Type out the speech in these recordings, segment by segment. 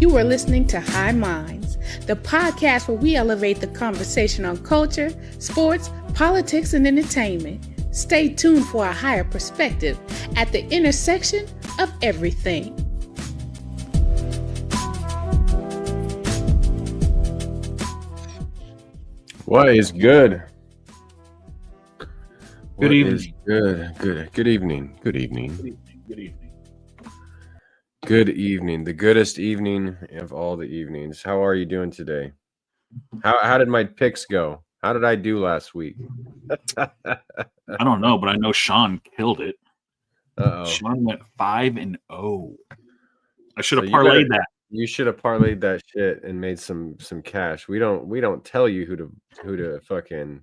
You are listening to High Minds, the podcast where we elevate the conversation on culture, sports, politics, and entertainment. Stay tuned for a higher perspective at the intersection of everything. What is good? Good evening. Good evening. Good evening. The goodest evening of all the evenings. How are you doing today? How did my picks go? How did I do last week? I don't know, but I know Sean killed it. Uh-oh. Sean went 5-0. I should have parlayed that. You should have parlayed that shit and made some cash. We don't tell you who to fucking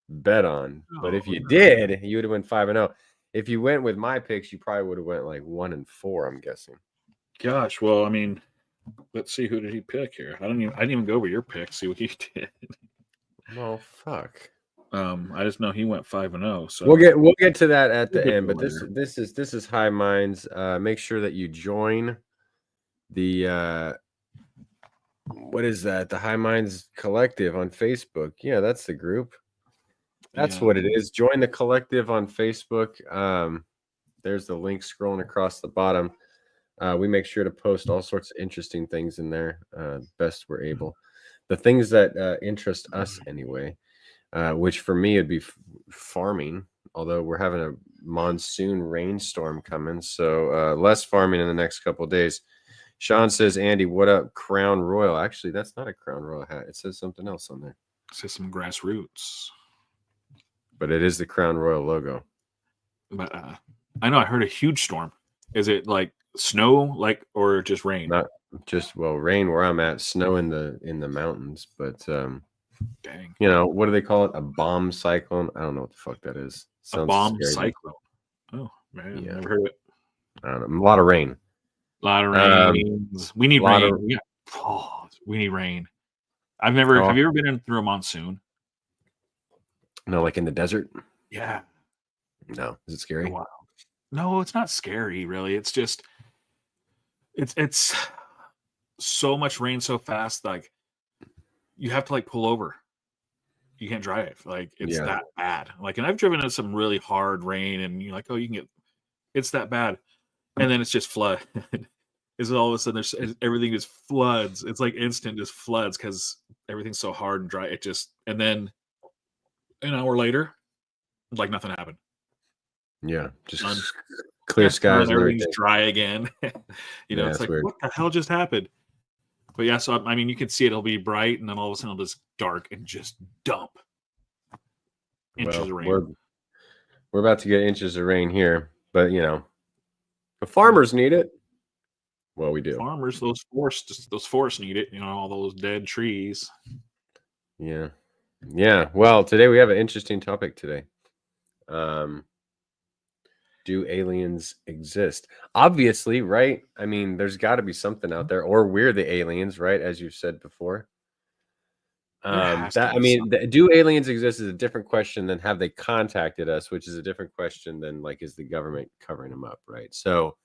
bet on. But if you did, you would have went 5-0. If you went with my picks, you probably would have went like 1-4, I'm guessing. Gosh, well, I mean, let's see, who did he pick here? I didn't even go over your picks, see what he did. Well, fuck. I just know he went 5-0. So we'll get to that at the end. But this is High Minds. Make sure that you join the what is that? The High Minds Collective on Facebook. Yeah, that's the group. That's what it is. Join the collective on Facebook. There's the link scrolling across the bottom. We make sure to post all sorts of interesting things in there, best we're able. The things that interest us anyway, which for me would be farming, although we're having a monsoon rainstorm coming, so less farming in the next couple of days. Sean says, Andy, what up, Crown Royal? Actually, that's not a Crown Royal hat. It says something else on there. It says some grassroots. But it is the Crown Royal logo. But I know I heard a huge storm. Is it like snow, or just rain? Not just rain where I'm at, snow in the mountains, but dang. You know, what do they call it? A bomb cyclone? I don't know what the fuck that is. Sounds a bomb scary. Cyclone. Oh man, yeah. Never heard of it. I don't know. A lot of rain. A lot of rain. We need rain. We need rain. Have you ever been through a monsoon? No, like in the desert? Yeah. No. Is it scary? Wow. No, it's not scary, really. It's just it's so much rain so fast, like you have to pull over. You can't drive. It's that bad. And I've driven in some really hard rain, and you're like, oh, you can get. It's that bad, and then it's just flood. Is all of a sudden everything just floods. It's like instant just floods because everything's so hard and dry. And then an hour later, like nothing happened. Yeah, just clear skies. Everything's dry again. It's like, weird. What the hell just happened? But yeah, so I mean, you can see it'll be bright, and then all of a sudden it'll just dark and just dump inches of rain. We're about to get inches of rain here, but the farmers need it. Well, we do. Farmers, those forests need it. All those dead trees. Yeah. Well, today we have an interesting topic today. Do aliens exist? Obviously, right? I mean, there's got to be something out there, or we're the aliens, right? As you've said before. Do aliens exist is a different question than have they contacted us, which is a different question than is the government covering them up, right? So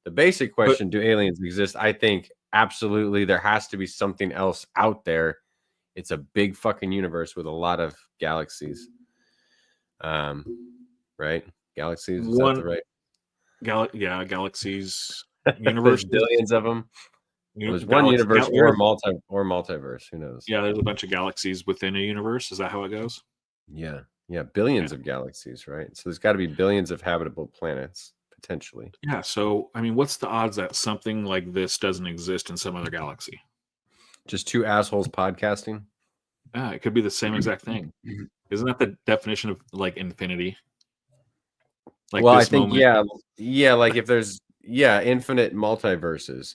the basic question, do aliens exist? I think absolutely there has to be something else out there. It's a big fucking universe with a lot of galaxies. Right? Galaxies, is that the right? Galaxies. Universe, billions of them. There's one universe or multiverse. Who knows? Yeah, there's a bunch of galaxies within a universe. Is that how it goes? Yeah, billions of galaxies, right? So there's got to be billions of habitable planets potentially. Yeah. So I mean, what's the odds that something like this doesn't exist in some other galaxy? Just two assholes podcasting. Yeah, it could be the same exact thing. Isn't that the definition of infinity? I think if there's infinite multiverses,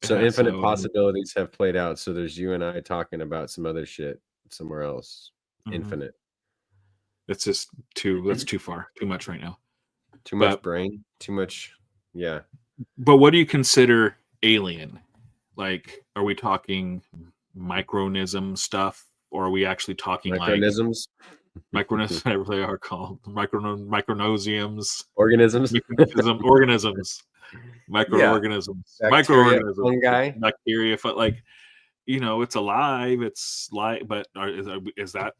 so infinite possibilities have played out. So there's you and I talking about some other shit somewhere else. Infinite. It's just that's too far, too much right now. Too much brain, too much. Yeah. But what do you consider alien? Are we talking micronism stuff, or are we actually talking micronisms? Micronisms, whatever they are called, micronosiums, organisms. Organisms. Microorganisms, Bacteria, fungi. bacteria, but like, it's alive. It's like, but is that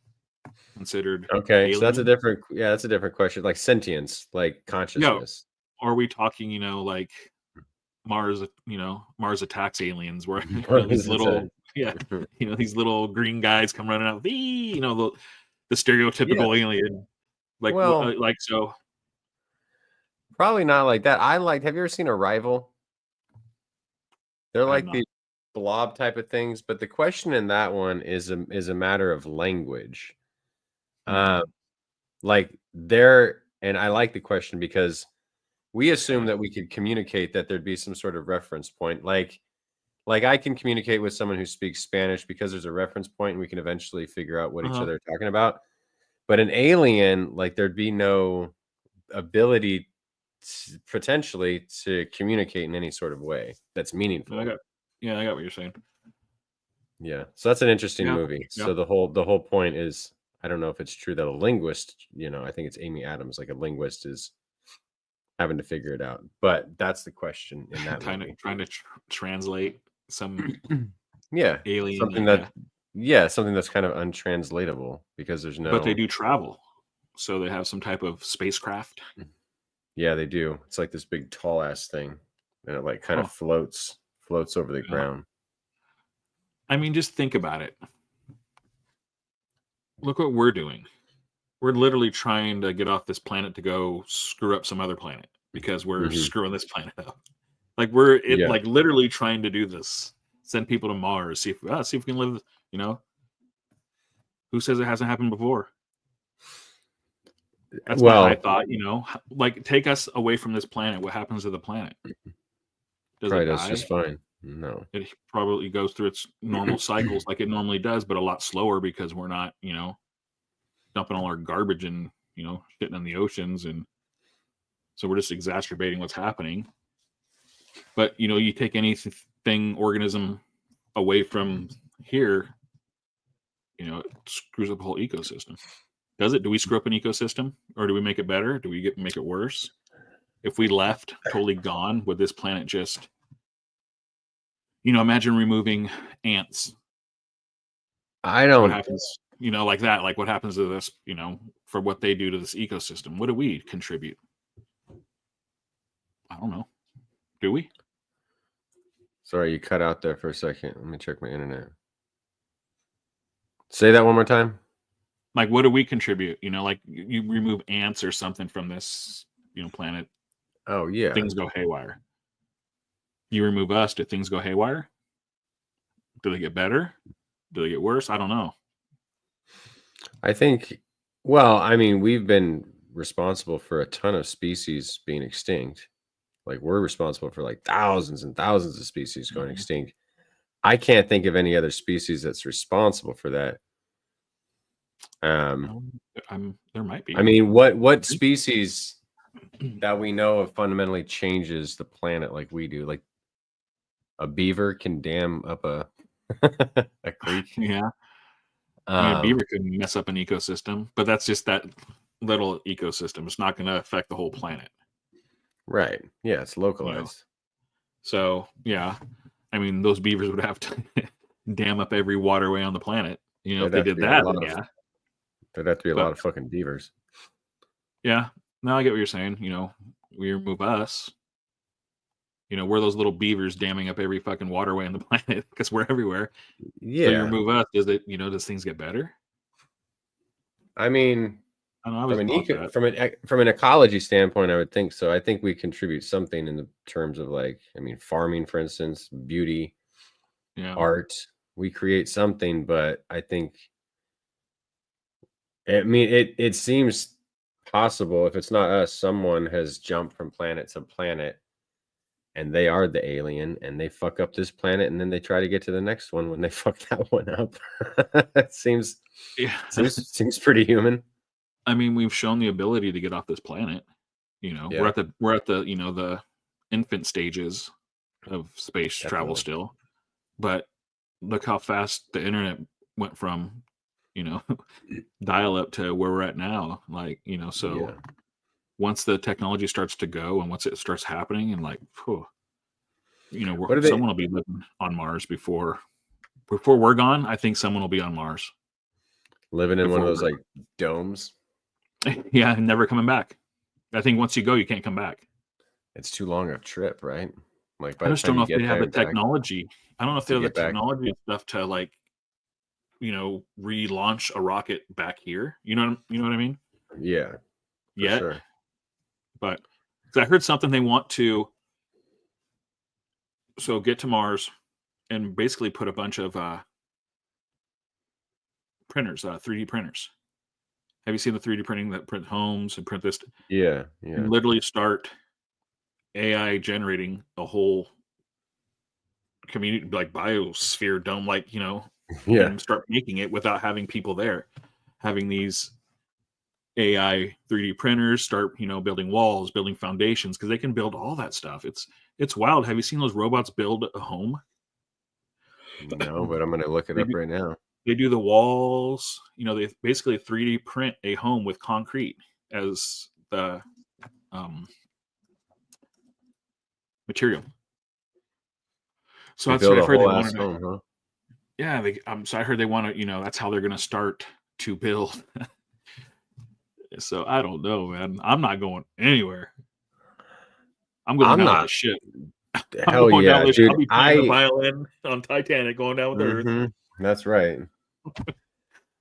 considered Okay, so that's a alien? different question. Like sentience, like Yeah. consciousness. Or are we talking, like Mars, Mars attacks aliens where these little, these little green guys come running out, the Yeah. stereotypical alien, like Well, so. probably not like that. Have you ever seen Arrival? They're I have like not. the blob type of things, but the question in that one is a matter of language. Like and I like the question because we assume that we could communicate that there'd be some sort of reference point. Like I can communicate with someone who speaks Spanish because there's a reference point and we can eventually figure out what each other are talking about. But an alien, like there'd be no ability potentially to communicate in any sort of way that's meaningful. I got what you're saying. Yeah. So that's an interesting movie. Yeah. So the whole point is, I don't know if it's true that a linguist, I think it's Amy Adams, like a linguist is having to figure it out. But that's the question in that movie. Trying to translate some alien. Something that's kind of untranslatable because there's no. But they do travel, so they have some type of spacecraft. Yeah, they do. It's like this big tall ass thing, and it like kind of floats over the ground. I mean, just think about it. Look what we're doing. We're literally trying to get off this planet to go screw up some other planet because we're screwing this planet up. Like like literally trying to do this. Send people to Mars, see if we can live. Who says it hasn't happened before? That's my thought. Like take us away from this planet. What happens to the planet? Does it die? Just fine. No, it probably goes through its normal cycles like it normally does, but a lot slower because we're not, dumping all our garbage and shitting in the oceans, and so we're just exacerbating what's happening. But you take anything organism away from here, it screws up the whole ecosystem. Does it? Do we screw up an ecosystem, or do we make it better? Do we make it worse? If we left totally gone, would this planet just, imagine removing ants. I don't. What happens, like that? Like what happens to this, for what they do to this ecosystem? What do we contribute? I don't know. Do we? Sorry, you cut out there for a second. Let me check my internet. Say that one more time. Like, what do we contribute? Like you remove ants or something from this, planet. Oh yeah. Things go haywire. You remove us, do things go haywire? Do they get better? Do they get worse? I don't know. I think, well, I mean, we've been responsible for a ton of species being extinct. Like we're responsible for like thousands and thousands of species going extinct. I can't think of any other species that's responsible for that. There might be. I mean, what species that we know of fundamentally changes the planet like we do? Like a beaver can dam up a creek. Yeah. I mean, a beaver could mess up an ecosystem, but that's just that little ecosystem. It's not going to affect the whole planet. Right. Yeah, it's localized. So, yeah. I mean, those beavers would have to dam up every waterway on the planet. If they did that, yeah. There'd have to be a lot of fucking beavers. Yeah. Now I get what you're saying. We remove us. We're those little beavers damming up every fucking waterway on the planet because we're everywhere. Yeah. So you remove us, does things get better? I mean, I don't know, from an ecology standpoint, I would think so. I think we contribute something in the terms of farming, for instance, beauty, art. We create something, but I think, it seems possible if it's not us, someone has jumped from planet to planet. And they are the alien, and they fuck up this planet, and then they try to get to the next one when they fuck that one up. It seems pretty human. I mean, we've shown the ability to get off this planet. We're at the the infant stages of space travel still, but look how fast the internet went from dial up to where we're at now. So once the technology starts to go and once it starts happening, and like, whew, What are they someone will be living on Mars before we're gone. I think someone will be on Mars living in one of before those like domes? yeah, and never coming back. I think once you go, you can't come back. It's too long a trip, right? Like by I the just don't time know you if they get have there the and back technology. I don't know if they to have the get back. technology and stuff to like, relaunch a rocket back here. You know what I mean? Yeah, for Yet, sure. but 'cause I heard something they want to get to Mars and basically put a bunch of printers, 3D printers. Have you seen the 3D printing that print homes and print this Yeah, and yeah. literally start AI generating a whole community like biosphere dome, like, Yeah. and start making it without having people there, having these AI 3D printers start, building walls, building foundations, because they can build all that stuff. It's wild. Have you seen those robots build a home? No, but I'm gonna look it They up do, right now. they do the walls. They basically 3D print a home with concrete as the um, material. So They that's what build I've a heard. They whole ass wanted to. home, huh? Yeah. So I heard they want to. That's how they're going to start to build. So I don't know, man. I'm not going anywhere. I'm going I'm down with not. the ship. I'm Hell going down yeah, with. dude. I'll be playing the violin on Titanic, going down with Earth. That's right.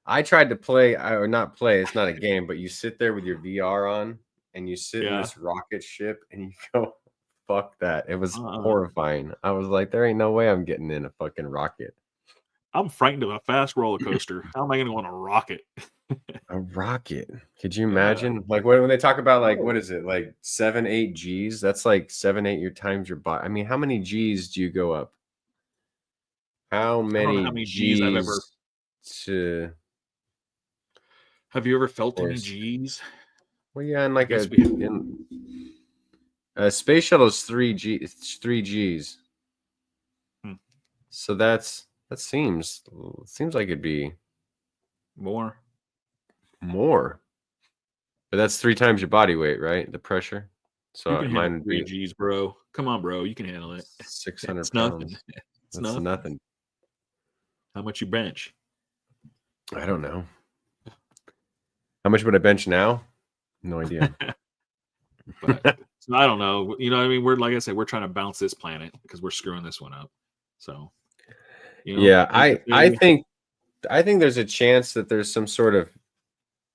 I tried to play, or not play. It's not a game, but you sit there with your VR on, and you sit in this rocket ship, and you go, "Fuck that!" It was horrifying. I was like, "There ain't no way I'm getting in a fucking rocket." I'm frightened of a fast roller coaster. How am I going to go on a rocket? A rocket? Could you imagine? Like when they talk about like what is it? Like 7, 8 G's? That's like 7, 8 your times your body. I mean, how many G's do you go up? How I don't know many how many G's I've ever. G's to? Have you ever felt any G's? Well, yeah, in like Yes, a space shuttle is 3 G's. So that seems like it'd be more. But that's 3 times your body weight, right? The pressure. So You can handle mine would 3 be G's, bro. Come on, bro. You can handle it. 600 It's pounds. nothing. It's That's nothing. How much you bench? I don't know. How much would I bench now? No idea. But so I don't know. You know what I mean? We're like I said, we're trying to bounce this planet because we're screwing this one up. So yeah, I think there's a chance that there's some sort of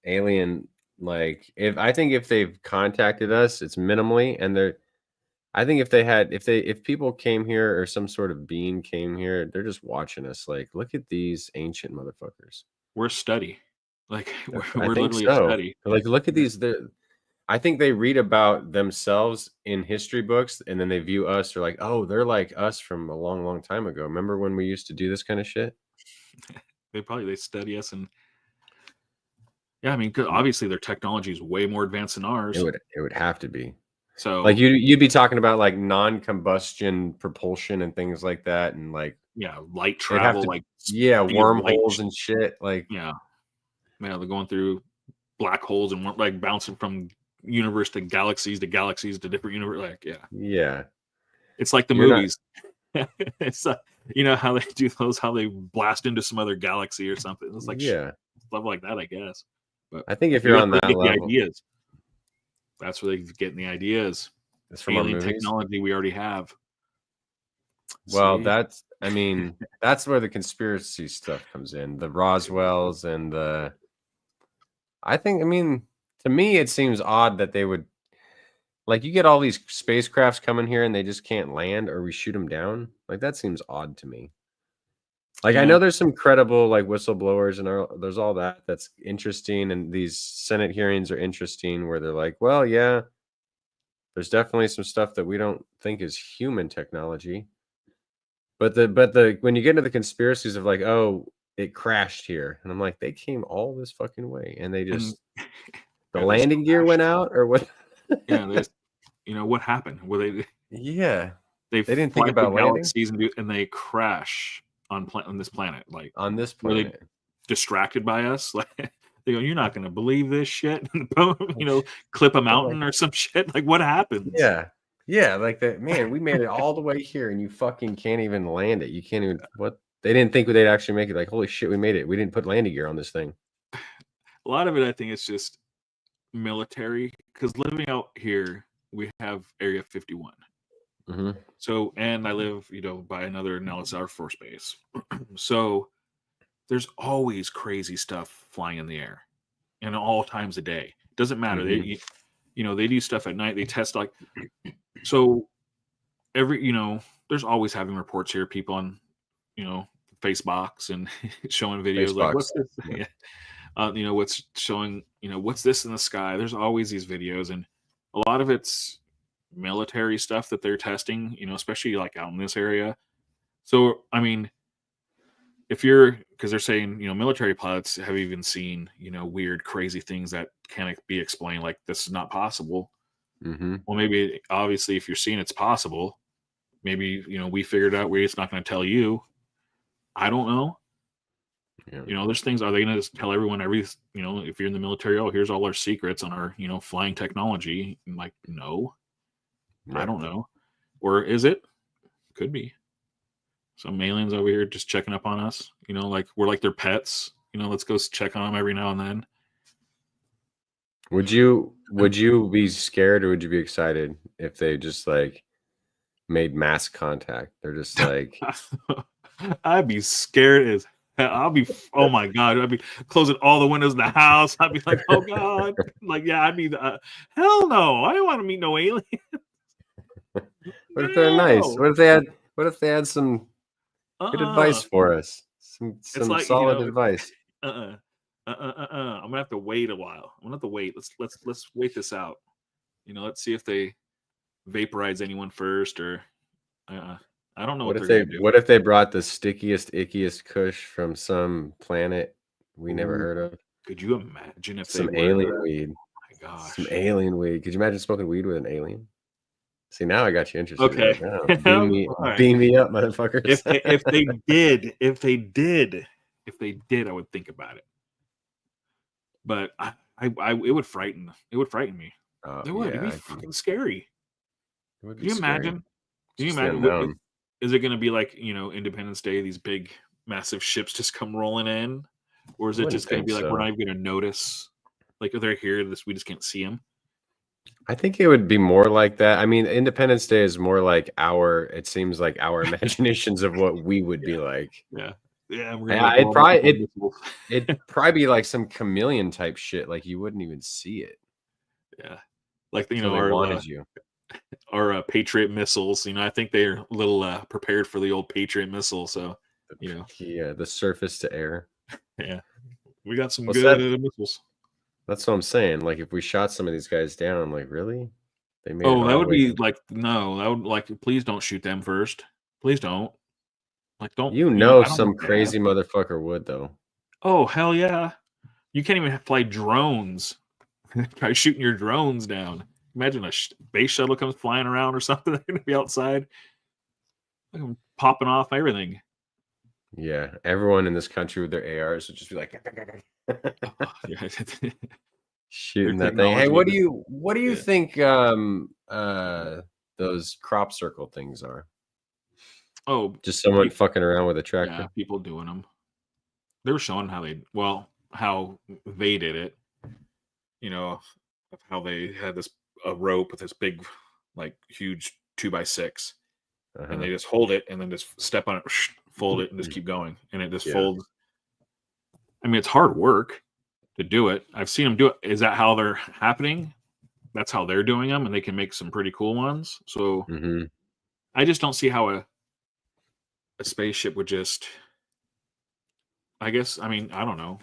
alien, like if they've contacted us, it's minimally, and I think if people came here or some sort of being came here, they're just watching us like, look at these ancient motherfuckers. We're a study. Like we're I think literally so. a study. Like, look at these. I think they read about themselves in history books, and then they view us. They're like, oh, they're like us from a long, long time ago. Remember when we used to do this kind of shit? They study us, and yeah, I mean, 'cause obviously their technology is way more advanced than ours. It would have to be. So like you'd be talking about like non-combustion propulsion and things like that, and like light travel, wormholes and shit. Like they're going through black holes and like bouncing from universe to galaxies to different universe. Like it's like the movies. It's how they do those, how they blast into some other galaxy or something. It's like stuff like that, I guess. But I think if you're on that level, the ideas. That's where they're getting the ideas. It's from alien our movies. Technology we already have. Well, that's where the conspiracy stuff comes in. The Roswells and to me, it seems odd that they would, like, you get all these spacecrafts coming here and they just can't land, or we shoot them down. Like, that seems odd to me. Like, I know there's some credible, like, whistleblowers and there's all that's interesting. And these Senate hearings are interesting where they're like, well, yeah, there's definitely some stuff that we don't think is human technology. But when you get into the conspiracies of like, oh, it crashed here, and I'm like, they came all this fucking way, and they just the landing gear went out, or what? What happened? Were they? Yeah, they didn't think about galaxies and they crash on this planet. Like on this planet, were they distracted by us? Like They go, "You're not going to believe this shit." Clip a mountain or some shit. Like, what happens? Yeah, like that. Man, we made it all the way here, and you fucking can't even land it. You can't even. What? They didn't think they'd actually make it. Like, holy shit, we made it. We didn't put landing gear on this thing. A lot of it, I think, is just military. Because living out here, we have Area 51. Mm-hmm. So, and I live, by another Nellis Air Force Base. So, there's always crazy stuff flying in the air, and all times a day. Doesn't matter. Mm-hmm. They do stuff at night. They test so there's always having reports here. People on, Facebox and showing videos like, what's this? Yeah. What's showing, what's this in the sky? There's always these videos, and a lot of it's military stuff that they're testing, especially like out in this area. So, I mean, because they're saying, military pilots have even seen, weird, crazy things that can't be explained. Like, this is not possible. Mm-hmm. Well, maybe, obviously, if you're seeing it's possible, maybe, we figured out where it's not going to tell you. I don't know. Yeah. There's things, are they going to just tell everyone if you're in the military, oh, here's all our secrets on our, flying technology? I'm like, no, right. I don't know. Or is it? Could be. Some aliens over here just checking up on us, like we're like their pets. Let's go check on them every now and then. Would you be scared, or would you be excited if they just like made mass contact? They're just like, I'd be scared as hell. I'll be, oh my God, I'd be closing all the windows in the house. I'd be like, oh God, like, yeah, I'd be hell no, I don't want to meet no alien. What if they're nice? What if they had some good advice for us? Some like, solid advice. I'm gonna have to wait a while. I'm gonna have to wait. Let's wait this out. Let's see if they vaporize anyone first, or I don't know what they're gonna do. What if they brought the stickiest, ickiest kush from some planet we never heard of? Could you imagine if some alien weed? Oh my gosh, some alien weed. Could you imagine smoking weed with an alien? See, now I got you interested. Okay, like, oh, beam me up, motherfuckers. if they did, I would think about it. But it would frighten me. It would. It'd be fucking scary. Can you imagine? Can you imagine? Is it going to be like, Independence Day? These big, massive ships just come rolling in, or is it just going to be like, we're not even going to notice? Like, if they're here, we just can't see them. I think it would be more like that. I mean, Independence Day is more like it seems like our imaginations of what we would be like. Yeah. It'd probably be like some chameleon type shit. Like, you wouldn't even see it. Yeah. Like, our Patriot missiles, I think they're a little prepared for the old Patriot missile. So, Yeah, the surface to air. Yeah. We got some good missiles. That's what I'm saying. Like, if we shot some of these guys down, I'm like, really? They made that would be like, no, that would like, please don't shoot them first. Please don't. Like, don't. Some crazy motherfucker would, though. Oh, hell yeah. You can't even fly drones. Try shooting your drones down. Imagine a space shuttle comes flying around or something. They're going to be outside. Like, popping off everything. Yeah. Everyone in this country with their ARs would just be like, shooting that thing. Hey, what do you think those crop circle things are? Oh, just someone fucking around with a tractor. Yeah, people doing them. They were showing how they did it. How they had a rope with this big, like, huge 2x6, and they just hold it and then just step on it, fold it, and just keep going, and it just folds. I mean, it's hard work to do it. I've seen them do it. Is that how they're happening? That's how they're doing them, and they can make some pretty cool ones. So I just don't see how a spaceship would just, I guess, I mean, I don't know,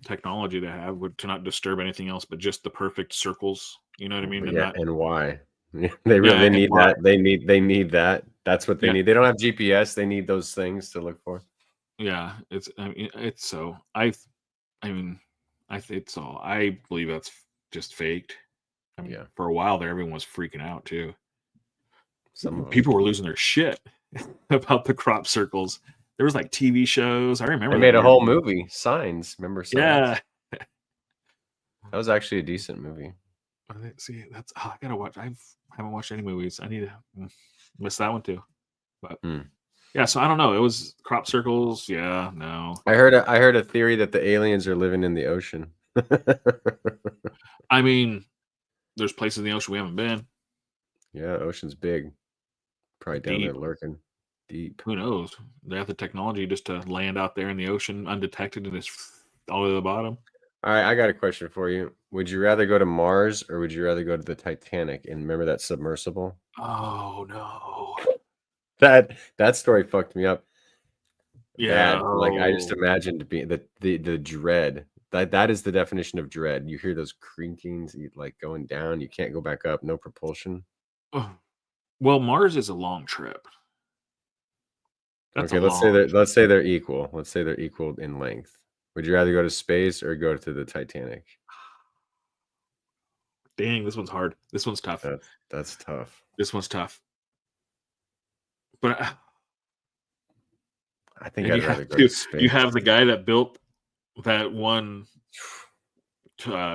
technology they have to not disturb anything else, but just the perfect circles. You know what I mean? And why? They really need that. They need that. That's what they need. They don't have GPS. They need those things to look for. Yeah, I believe that's just faked. I mean, for a while there, everyone was freaking out too. Some people were losing their shit about the crop circles. There was like TV shows. I remember they made a whole movie, Signs. Remember Signs? Yeah. That was actually a decent movie. See, I gotta watch. I haven't watched any movies. I need to miss that one too. But yeah, so I don't know. It was crop circles. Yeah, no. I heard a theory that the aliens are living in the ocean. I mean, there's places in the ocean we haven't been. Yeah, ocean's big. Probably down there Deep. lurking. Deep. Who knows? They have the technology just to land out there in the ocean undetected and just all the way to the bottom. All right, I got a question for you. Would you rather go to Mars or would you rather go to the Titanic? And remember that submersible? Oh no. That story fucked me up. Yeah. Bad. Like I just imagined being the dread. That is the definition of dread. You hear those creakings, like going down. You can't go back up. No propulsion. Well, Mars is a long trip. Okay, let's say they're equal. Let's say they're equal in length. Would you rather go to space or go to the Titanic? Dang, this one's hard. This one's tough. That's tough. This one's tough. But I think I'd rather go to space. You have the guy that built that one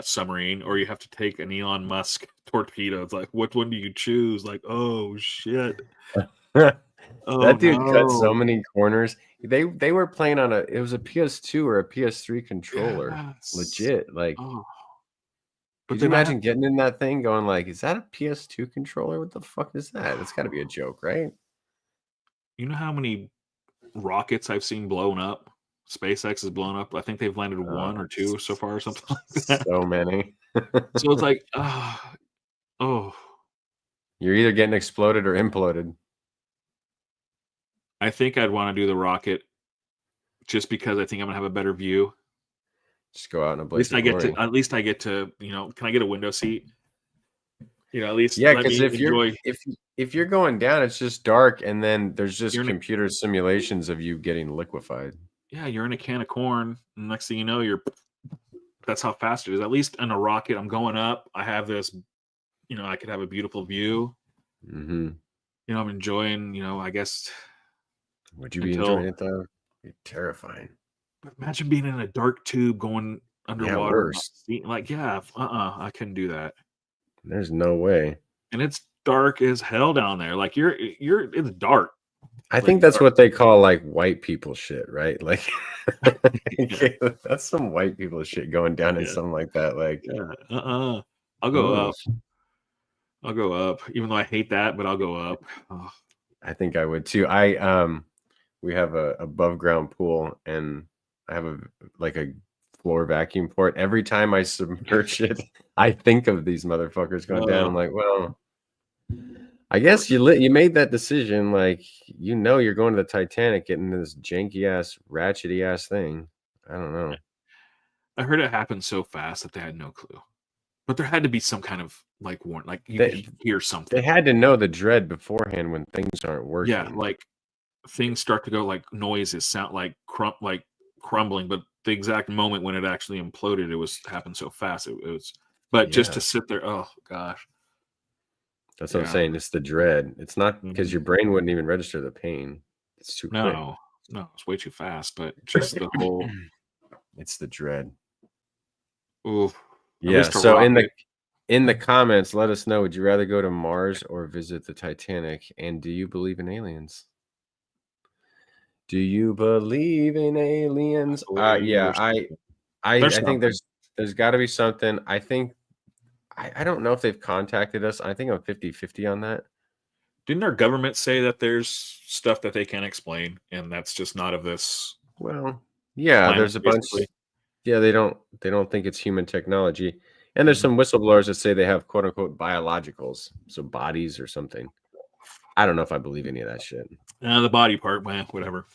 submarine, or you have to take an Elon Musk torpedo. It's like, which one do you choose? Like, oh shit. That dude cut so many corners. They were playing on it was a PS2 or a PS3 controller. Yes. Legit. Like could you imagine getting in that thing going like, is that a PS2 controller? What the fuck is that? It's gotta be a joke, right? You know how many rockets I've seen blown up? SpaceX has blown up. I think they've landed one or two so far or something like that. So many. So it's like, you're either getting exploded or imploded. I think I'd want to do the rocket just because I think I'm gonna have a better view. Just go out in a blaze of glory. At least I get to, can I get a window seat? At least because if you're going down, it's just dark, and then there's just computer simulations of you getting liquefied. Yeah, you're in a can of corn, and next thing you know, that's how fast it is. At least in a rocket, I'm going up. I have this, I could have a beautiful view. Mm-hmm. I'm enjoying, I guess. Would you be enjoying it though? It'd be terrifying. But imagine being in a dark tube going underwater. I couldn't do that. There's no way. And it's dark as hell down there. Like it's dark. I think that's what they call like white people shit, right? Like that's some white people shit going down in something like that. Like I'll go up. I'll go up, even though I hate that, but I'll go up. Oh. I think I would too. We have a above ground pool, and I have a floor vacuum port. Every time I submerge it, I think of these motherfuckers going down. I'm like, well, I guess you made that decision. Like, you're going to the Titanic, getting this janky ass, ratchety ass thing. I don't know. I heard it happened so fast that they had no clue. But there had to be some kind of warning, like you could hear something. They had to know the dread beforehand when things aren't working. Yeah, like things start to go like noises, sound like crumbling, but the exact moment when it actually imploded, it happened so fast. It was, but just to sit there, oh gosh. That's what I'm saying. It's the dread. It's not because your brain wouldn't even register the pain. It's too quick. No, it's way too fast. But just the whole, it's the dread. Ooh. Yeah. So in the comments, let us know. Would you rather go to Mars or visit the Titanic? And do you believe in aliens? Do you believe in aliens? Yeah, I think there's got to be something. I think I don't know if they've contacted us. I think I'm 50-50 on that. Didn't our government say that there's stuff that they can't explain, and that's just not of this? Well, yeah, there's a bunch. Yeah, they don't think it's human technology. And there's some whistleblowers that say they have quote unquote biologicals, so bodies or something. I don't know if I believe any of that shit. The body part, man, whatever.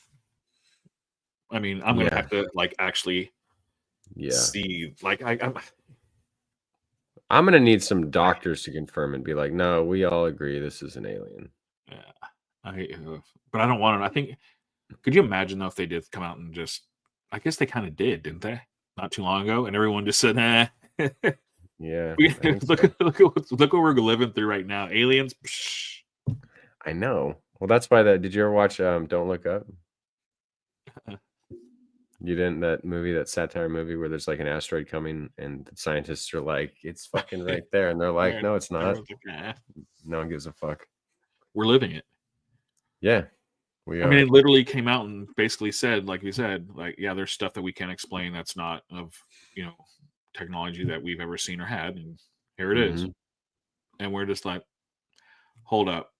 I mean, I'm gonna have to actually see. I'm gonna need some doctors to confirm and be like, no, we all agree this is an alien. Yeah, but I don't want to. I think. Could you imagine though if they did come out and just? I guess they kind of did, didn't they? Not too long ago, and everyone just said, "Nah." Yeah. Look what we're living through right now. Aliens. Psh. I know. Well, that's why did you ever watch Don't Look Up? You didn't that satire movie where there's like an asteroid coming and the scientists are like, it's fucking right there, and they're like, no, it's not. No one gives a fuck. We're living it. Yeah, we are. I mean, it literally came out and basically said, like you said, like, yeah, there's stuff that we can't explain that's not of, technology that we've ever seen or had, and here it is. And we're just like, hold up,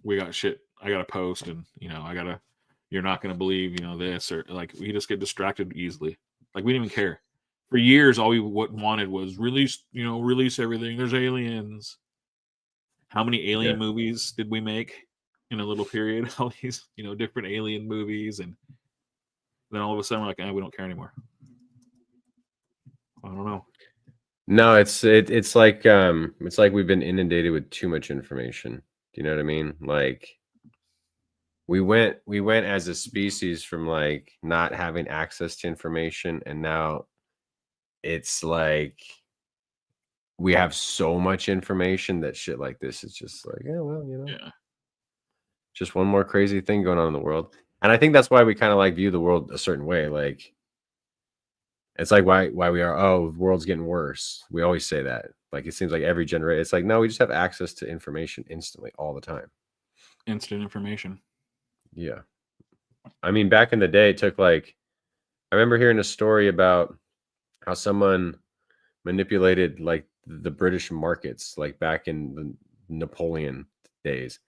we got shit I gotta post, and you're not gonna believe this, or like, we just get distracted easily. Like, we didn't even care. For years all we wanted was release everything. There's aliens. How many alien movies did we make in a little period? All these different alien movies, and then all of a sudden we're like, we don't care anymore. I don't know. No, it's like we've been inundated with too much information. Do you know what I mean? Like, we went as a species from like not having access to information, and now it's like we have so much information that shit like this is just like, yeah, well, just one more crazy thing going on in the world. And I think that's why we kind of like view the world a certain way. Like, it's like why we are, the world's getting worse. We always say that. Like, it seems like every generation, it's like, no, we just have access to information instantly all the time. Instant information. Yeah. I mean, back in the day, it took like, I remember hearing a story about how someone manipulated like the British markets, like back in the Napoleon days.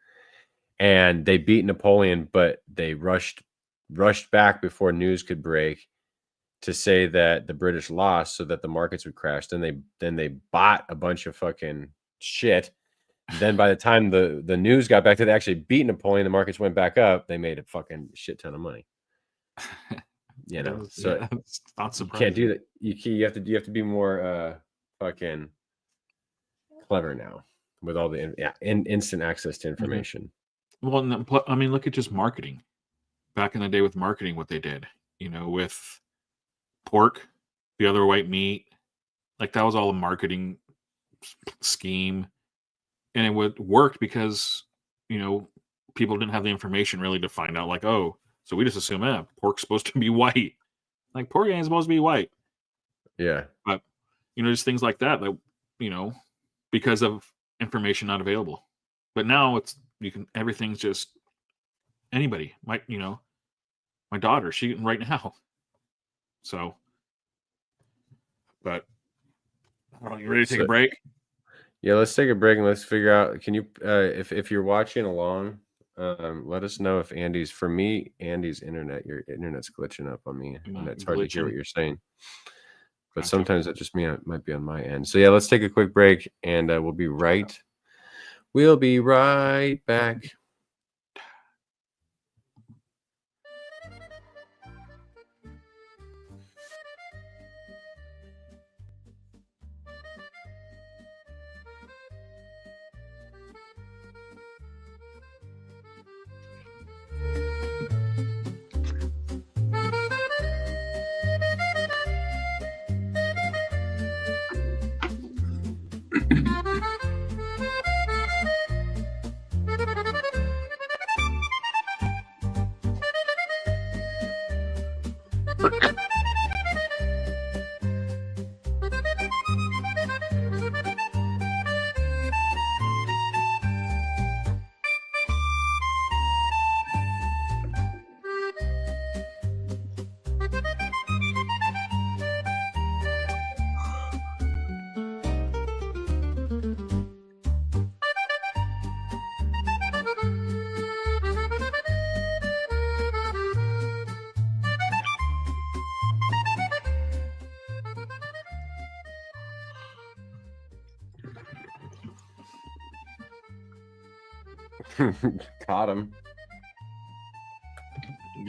And they beat Napoleon, but they rushed back before news could break to say that the British lost so that the markets would crash. Then they bought a bunch of fucking shit. Then by the time the news got back to they actually beat Napoleon, the markets went back up. They made a fucking shit ton of money. So it's not surprising. You can't do that. You have to be more fucking clever now with all the instant access to information. Well, I mean, look at just marketing. Back in the day with marketing, what they did, with pork, the other white meat, like that was all a marketing scheme, and it worked because people didn't have the information really to find out, like, oh, so we just assume pork's supposed to be white. Like, pork ain't supposed to be white. Yeah, but just things like that because of information not available. But now everything's just anybody. My daughter, she right now. So, but you ready to take a break? Yeah, let's take a break and let's figure out. Can you, if you're watching along, let us know if Andy's internet, your internet's glitching up on me, and it's hard to hear what you're saying. But sometimes that just might be on my end. So yeah, let's take a quick break, and we'll be right back. Caught him.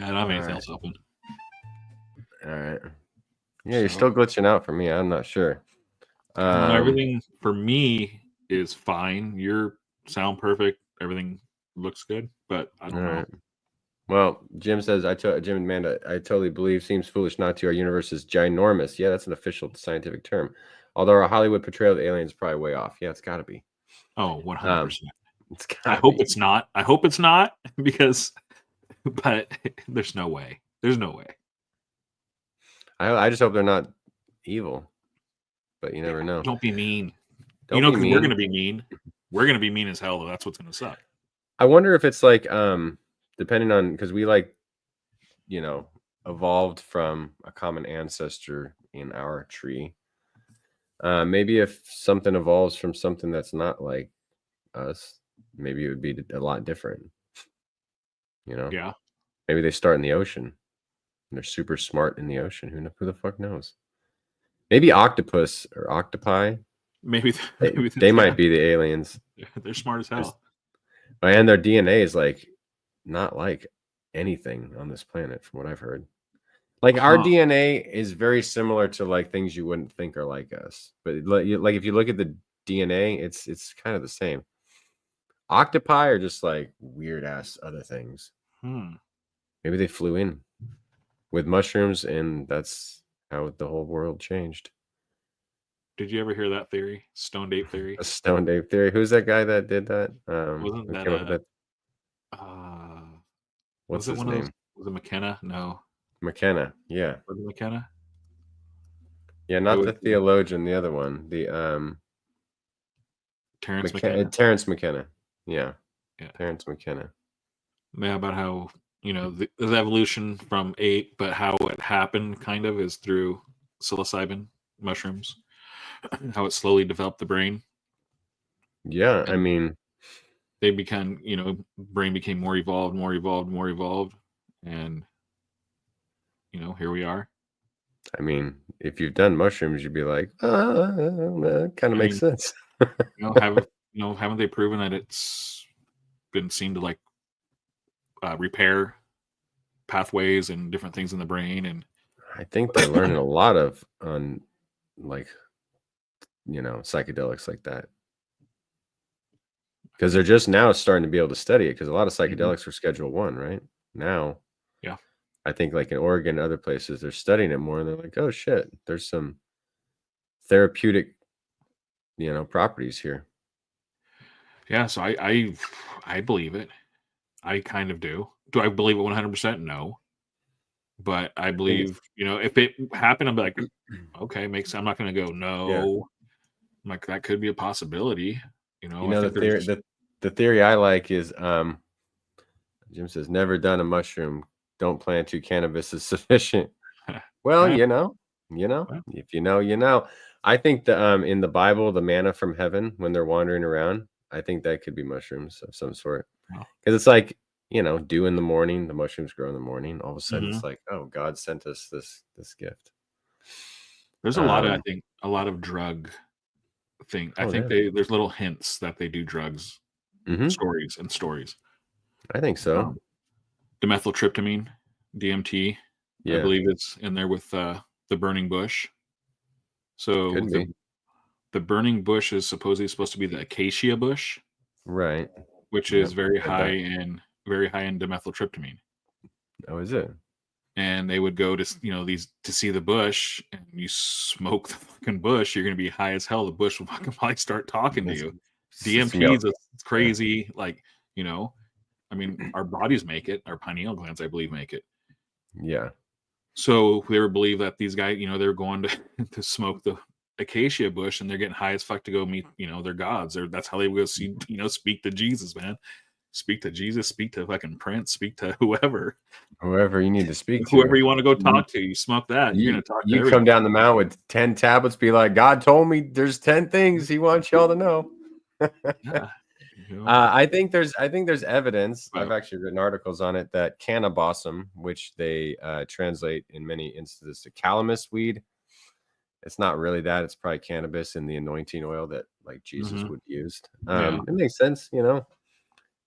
I don't have anything else open. All right. Yeah, you're still glitching out for me. I'm not sure. Everything for me is fine. Your sound perfect. Everything looks good, but I don't know. Right. Well, Jim says, Jim and Amanda, I totally believe, seems foolish not to. Our universe is ginormous. Yeah, that's an official scientific term. Although our Hollywood portrayal of aliens is probably way off. Yeah, it's got to be. Oh, 100%. I hope it's not. I hope it's not, because, but there's no way. There's no way. I just hope they're not evil, but you never know. Don't be mean. Don't be 'cause mean. we're gonna be mean. We're gonna be mean as hell, though. That's what's gonna suck. I wonder if it's like depending on, because we like, evolved from a common ancestor in our tree. Maybe if something evolves from something that's not like us, maybe it would be a lot different. Yeah. Maybe they start in the ocean and they're super smart in the ocean. Who the fuck knows? Maybe octopus or octopi. Maybe They might be the aliens. They're smart as hell. And their DNA is like not like anything on this planet, from what I've heard. Like our DNA is very similar to like things you wouldn't think are like us. But like if you look at the DNA, it's kind of the same. Octopi are just like weird ass other things. Maybe they flew in with mushrooms, and that's how the whole world changed. Did you ever hear that theory? Stoned ape theory? A stoned ape theory. Who's that guy that did that? Wasn't that came up with that? What's his name? Was it McKenna? No. McKenna. Yeah. Was it McKenna? Yeah, not the theologian, the other one. The Terrence McKenna. Terrence McKenna. Yeah. Terrence McKenna. Yeah, about how, the evolution from ape, but how it happened kind of is through psilocybin mushrooms. How it slowly developed the brain. Yeah, I mean, they become, brain became more evolved, and here we are. I mean, if you've done mushrooms, you'd be like, that kind of makes sense. Haven't they proven that it's been seen to like repair pathways and different things in the brain? And I think they're learning a lot on like, psychedelics like that, because they're just now starting to be able to study it, because a lot of psychedelics were Schedule 1 right now. Yeah, I think like in Oregon and other places, they're studying it more, and they're like, oh shit, there's some therapeutic properties here. Yeah, so I believe it. I kind of do. Do I believe it 100%? No. But I believe, if it happened, I'm like, okay, I'm not going to go, no. Yeah. I'm like, that could be a possibility. The theory I like is, Jim says, never done a mushroom. Don't plan to. Cannabis is sufficient. Well, if you know. I think in the Bible, the manna from heaven, when they're wandering around, I think that could be mushrooms of some sort. Because it's like, dew in the morning, the mushrooms grow in the morning. All of a sudden, it's like, oh, God sent us this gift. There's a lot of drug thing. I think there's little hints that they do drugs, stories. I think so. Dimethyltryptamine, DMT. Yeah. I believe it's in there with the burning bush. So the burning bush is supposedly supposed to be the acacia bush, right? Which is very high in dimethyltryptamine. Oh, is it? And they would go to to see the bush, and you smoke the fucking bush, you're gonna be high as hell. The bush will fucking probably start talking to you. DMT is crazy, I mean, our bodies make it, our pineal glands, I believe, make it. Yeah. So they would believe that these guys, they're going to smoke the acacia bush, and they're getting high as fuck to go meet, their gods. That's how they go see, speak to Jesus, man. Speak to Jesus, speak to fucking Prince, speak to whoever you need to speak to. Whoever you want to go talk to, you smoke that. You're going to talk to everybody. Come down the mountain with 10 tablets, be like, God told me there's 10 things he wants y'all to know. Yeah. I think there's evidence. I've actually written articles on it that cannabosum, which they translate in many instances to calamus weed. It's not really that. It's probably cannabis in the anointing oil that like Jesus would use. It makes sense,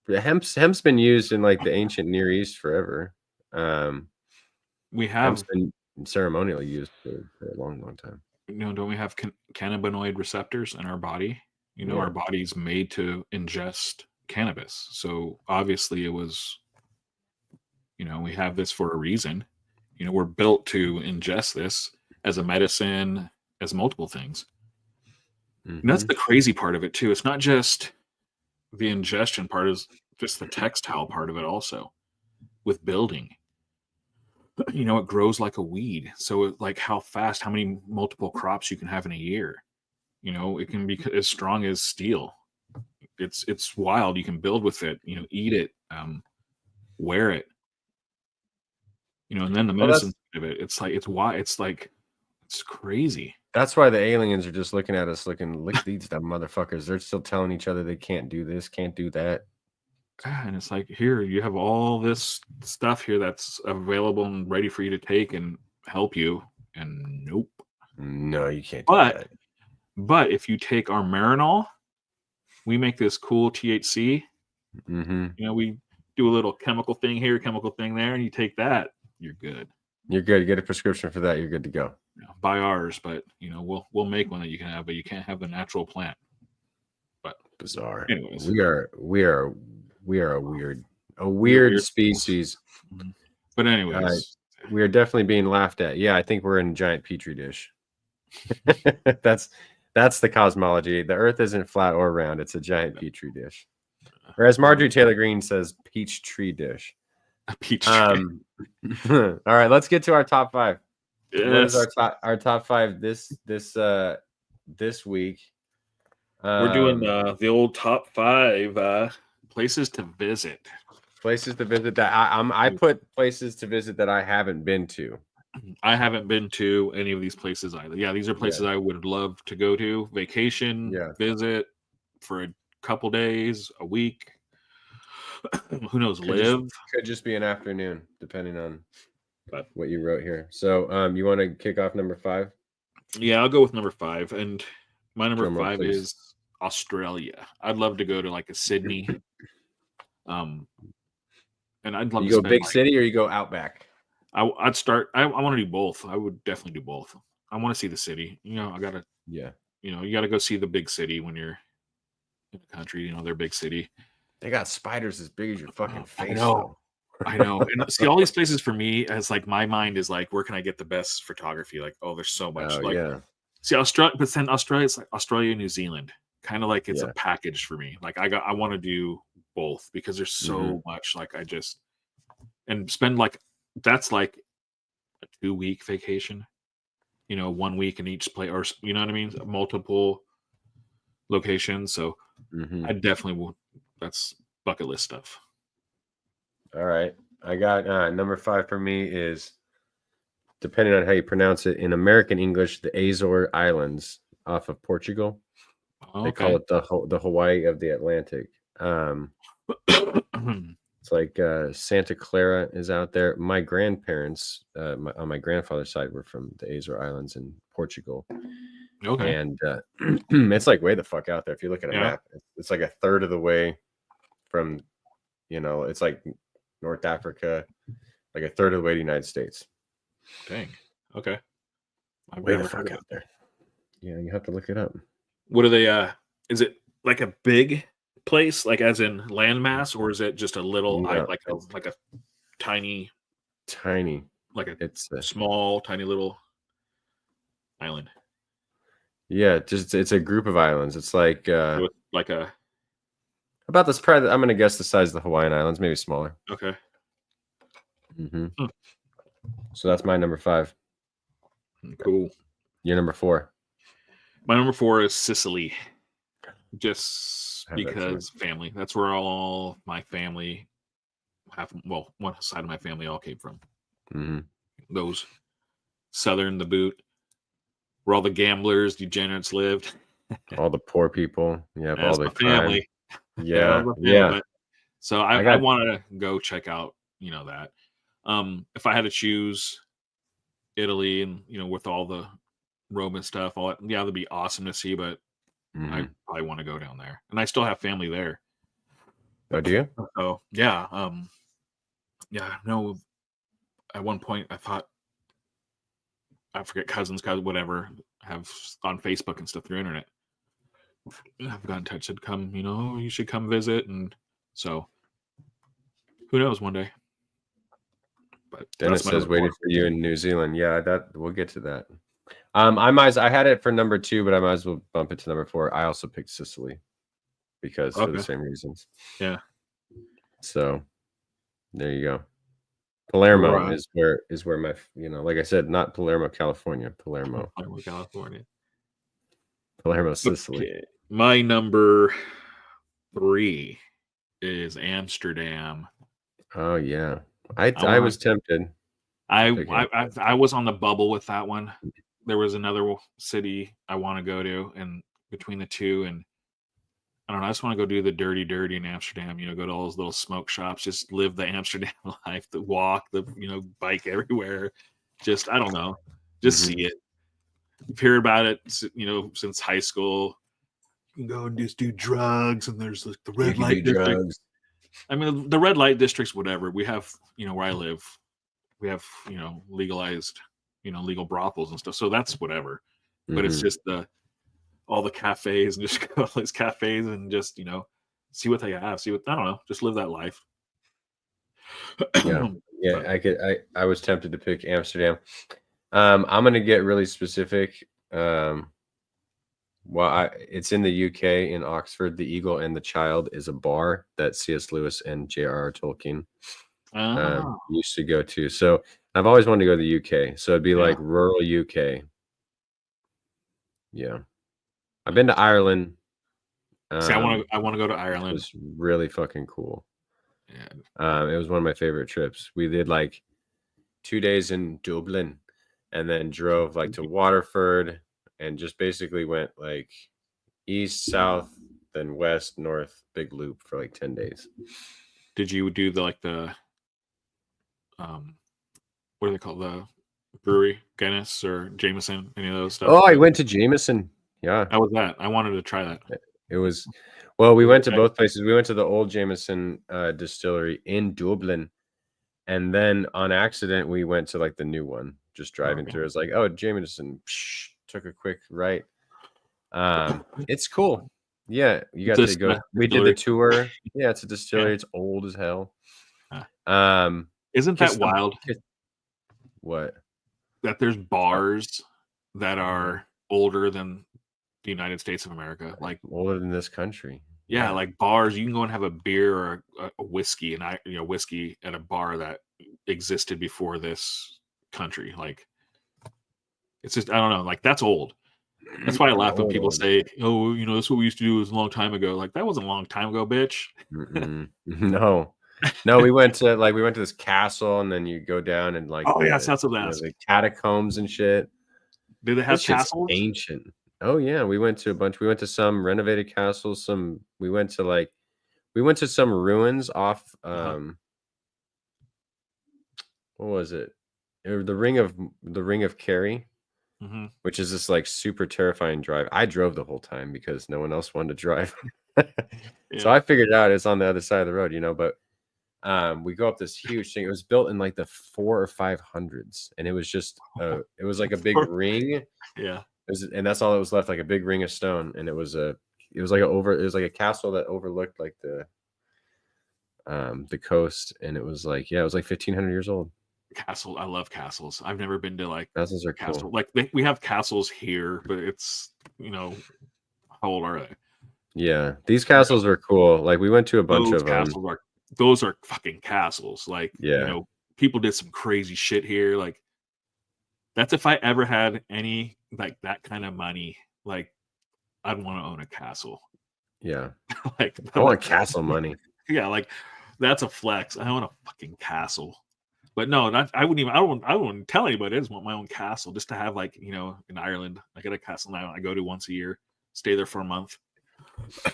Hemp's been used in like the ancient Near East forever. We have hemp's been ceremonially used for a long time. Don't we have cannabinoid receptors in our body? Our body's made to ingest cannabis. So obviously it was, we have this for a reason. We're built to ingest this as a medicine, as multiple things. And that's the crazy part of it too. It's not just the ingestion part, is just the textile part of it also with building. it grows like a weed. So like how fast, how many multiple crops you can have in a year. It can be as strong as steel. It's wild. You can build with it, eat it, wear it, and then the Well, medicine of it. It's like it's crazy. that's why the aliens are just looking at us, look at these dumb motherfuckers. They're still telling each other they can't do this, can't do that. And it's like, here you have all this stuff here that's available and ready for you to take and help you, and nope. No, you can't do that. But if you take our Marinol, we make this cool THC. We do a little chemical thing here, chemical thing there, and you take that, you're good. You're good. You get a prescription for that, you're good to go. Buy ours, but we'll make one that you can have, but you can't have the natural plant. But bizarre. Anyways, we are a weird species. But anyways, we are definitely being laughed at. Yeah, I think we're in a giant petri dish. That's the cosmology. The Earth isn't flat or round; it's a giant petri dish. Or as Marjorie Taylor Greene says, peach tree dish. A peach tree. All right, let's get to our top 5. Yes. What is our top 5 this week? We're doing the old top 5 places to visit. Places to visit that I put places to visit that I haven't been to. I haven't been to any of these places either. Yeah, these are places I would love to go to, vacation, visit for a couple days, a week. Who knows? Could just be an afternoon, depending on what you wrote here. So, you want to kick off number 5? Yeah, I'll go with number 5, and my number 5 is Australia. I'd love to go to like a Sydney. And I'd love to go big city or you go outback. I'd start. I want to do both. I would definitely do both. I want to see the city. I gotta. Yeah. You gotta go see the big city when you're in the country. Their big city. They got spiders as big as your fucking face. I know. And see, all these places for me, as like my mind is like, where can I get the best photography? Like, there's so much. See, Australia, but then Australia's like Australia, New Zealand, kind of like it's a package for me. Like I want to do both because there's so much. Like and spend that's like a 2-week vacation. 1 week in each place, or you know what I mean, multiple locations. So I definitely will. That's bucket list stuff. All right, I got number 5 for me is, depending on how you pronounce it in American English, the Azores Islands off of Portugal. They call it the Hawaii of the Atlantic. It's like Santa Clara is out there. My grandparents on my grandfather's side were from the Azores Islands in Portugal. Okay. And it's like way the fuck out there. If you look at a map, it's like a third of the way from, it's like North Africa, like a third of the way to the United States. Dang. Okay. Way the fuck out there. Yeah, you have to look it up. What are they? Is it like a big place, like as in landmass, or is it just a little, like a tiny, like it's a small, tiny little island? Yeah, it's a group of islands. It's like like a about this. I'm gonna guess the size of the Hawaiian Islands, maybe smaller. Okay. So that's my number 5. Cool. Your number 4. My number 4 is Sicily. Just because family. That's where all my family one side of my family all came from. Those southern, the boot, where all the gamblers, degenerates lived. All the poor people. Yeah, all the family. Yeah. But, so I want to go check out, that. If I had to choose Italy and, with all the Roman stuff, all that, that'd be awesome to see, but I probably want to go down there. And I still have family there. Oh, do you? Oh, yeah. No, at one point I thought, I forget, cousins, whatever, have on Facebook and stuff through internet. I've got in touch, said, come, you should come visit. And so who knows, one day. But Dennis says waiting for you in New Zealand. Yeah, we'll get to that. I had it for number 2, but I might as well bump it to number 4. I also picked Sicily because for the same reasons. Yeah. So there you go. Palermo Right. is where my, like I said, not Palermo, California, Palermo, California. Sicily. Okay. My number 3 is Amsterdam. Oh yeah, I wanna was tempted. I to pick I was on the bubble with that one. There was another city I want to go to, and between the two, and I don't know, I just want to go do the dirty in Amsterdam. Go to all those little smoke shops, just live the Amsterdam life, the walk, the bike everywhere. Just I don't know, just see it. I've heard about it, since high school. You can go and just do drugs, and there's like the You red can do light district. drugs. I mean, the red light districts, whatever. We have, where I live, we have, legalized, legal brothels and stuff. So that's whatever. But it's just all the cafes and just go to these cafes and just, see what they have. I don't know, just live that life. Yeah. But I was tempted to pick Amsterdam. I'm gonna get really specific. Well, it's in the UK in Oxford. The Eagle and the Child is a bar that C.S. Lewis and J.R.R. Tolkien used to go to. So I've always wanted to go to the UK. So it'd be like rural UK. Yeah, I've been to Ireland. see, I want to go to Ireland. It was really fucking cool. Yeah. It was one of my favorite trips. We did like 2 days in Dublin, and then drove like to Waterford, and just basically went like east, south, then west, north, big loop for like 10 days. Did you do what do they call the brewery? Guinness or Jameson? Any of those stuff? Oh, I went to Jameson. Yeah. How was that? I wanted to try that. It was, well, we went to both places. We went to the old Jameson distillery in Dublin. And then on accident, we went to like the new one, just driving through. It was like, oh, Jameson, took a quick right. It's cool. Yeah, you got to go. We did the tour. Yeah, it's a distillery. It's old as hell. Isn't that wild? What? That there's bars that are older than the United States of America, like older than this country. Yeah, like bars. You can go and have a beer or a whiskey, and whiskey at a bar that existed before this country. Like, it's just I don't know. Like that's old. That's why I laugh when people say, "Oh, that's what we used to do. It was a long time ago." Like that wasn't a long time ago, bitch. No, we went to this castle, and then you go down and like the catacombs and shit. Do they have castles? Ancient. Oh yeah, we went to a bunch. We went to some renovated castles. We went to some ruins off. What was it? The Ring of Kerry, which is this like super terrifying drive. I drove the whole time because no one else wanted to drive. So I figured out it's on the other side of the road, But we go up this huge thing. It was built in like the 400s or 500s, and it was just it was like a big ring. Yeah. And that's all that was left, like a big ring of stone. And it was like a castle that overlooked like the coast. And it was like, it was like 1,500 years old. Castle. I love castles. I've never been to like castles are castle. Cool. Like we have castles here, but it's how old are they? Yeah, these castles are cool. Like we went to a bunch of castles. Those are fucking castles. Like people did some crazy shit here. Like that's if I ever had any like that kind of money, like I'd want to own a castle. Yeah. Like I want castle money. Yeah, like that's a flex. I want a fucking castle. But no, I wouldn't tell anybody. I just want my own castle just to have like, in Ireland. I got a castle now I go to once a year, stay there for a month.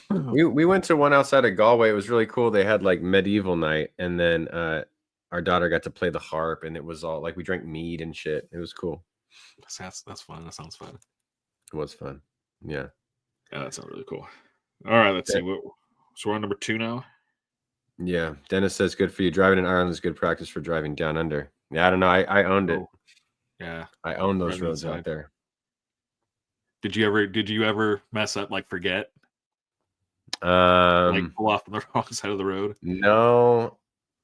We went to one outside of Galway. It was really cool. They had like medieval night, and then our daughter got to play the harp, and it was all like we drank mead and shit. It was cool. That's fun. That sounds fun. It was fun. Yeah. Yeah, that sounds really cool. All right, let's see. So we're on number 2 now. Yeah, Dennis says good for you. Driving in Ireland is good practice for driving down under. Yeah, I don't know. I owned it. Yeah, I owned those roads out there. Did you ever mess up, like forget? Like pull off on the wrong side of the road? No,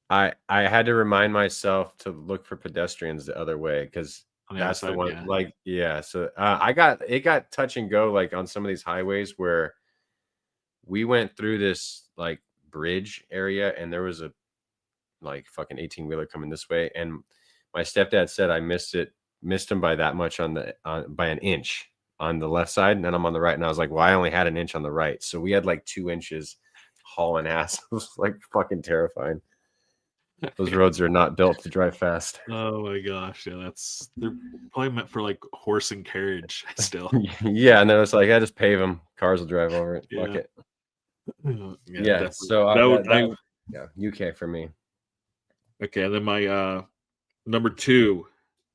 I had to remind myself to look for pedestrians the other way because that's the one. So it got touch and go like on some of these highways where we went through this like bridge area, and there was like fucking 18-wheeler coming this way, and my stepdad said I missed him by that much by an inch on the left side, and then I'm on the right, and I was like, well, I only had an inch on the right, so we had like 2 inches hauling ass. It was like fucking terrifying. Those roads are not built to drive fast. Oh my gosh, yeah, they're probably meant for like horse and carriage still. Yeah, and then it's like I just pave them, cars will drive over it. Fuck Yeah. it. Yeah, Yeah, definitely. so yeah, UK for me. Okay, and then my number 2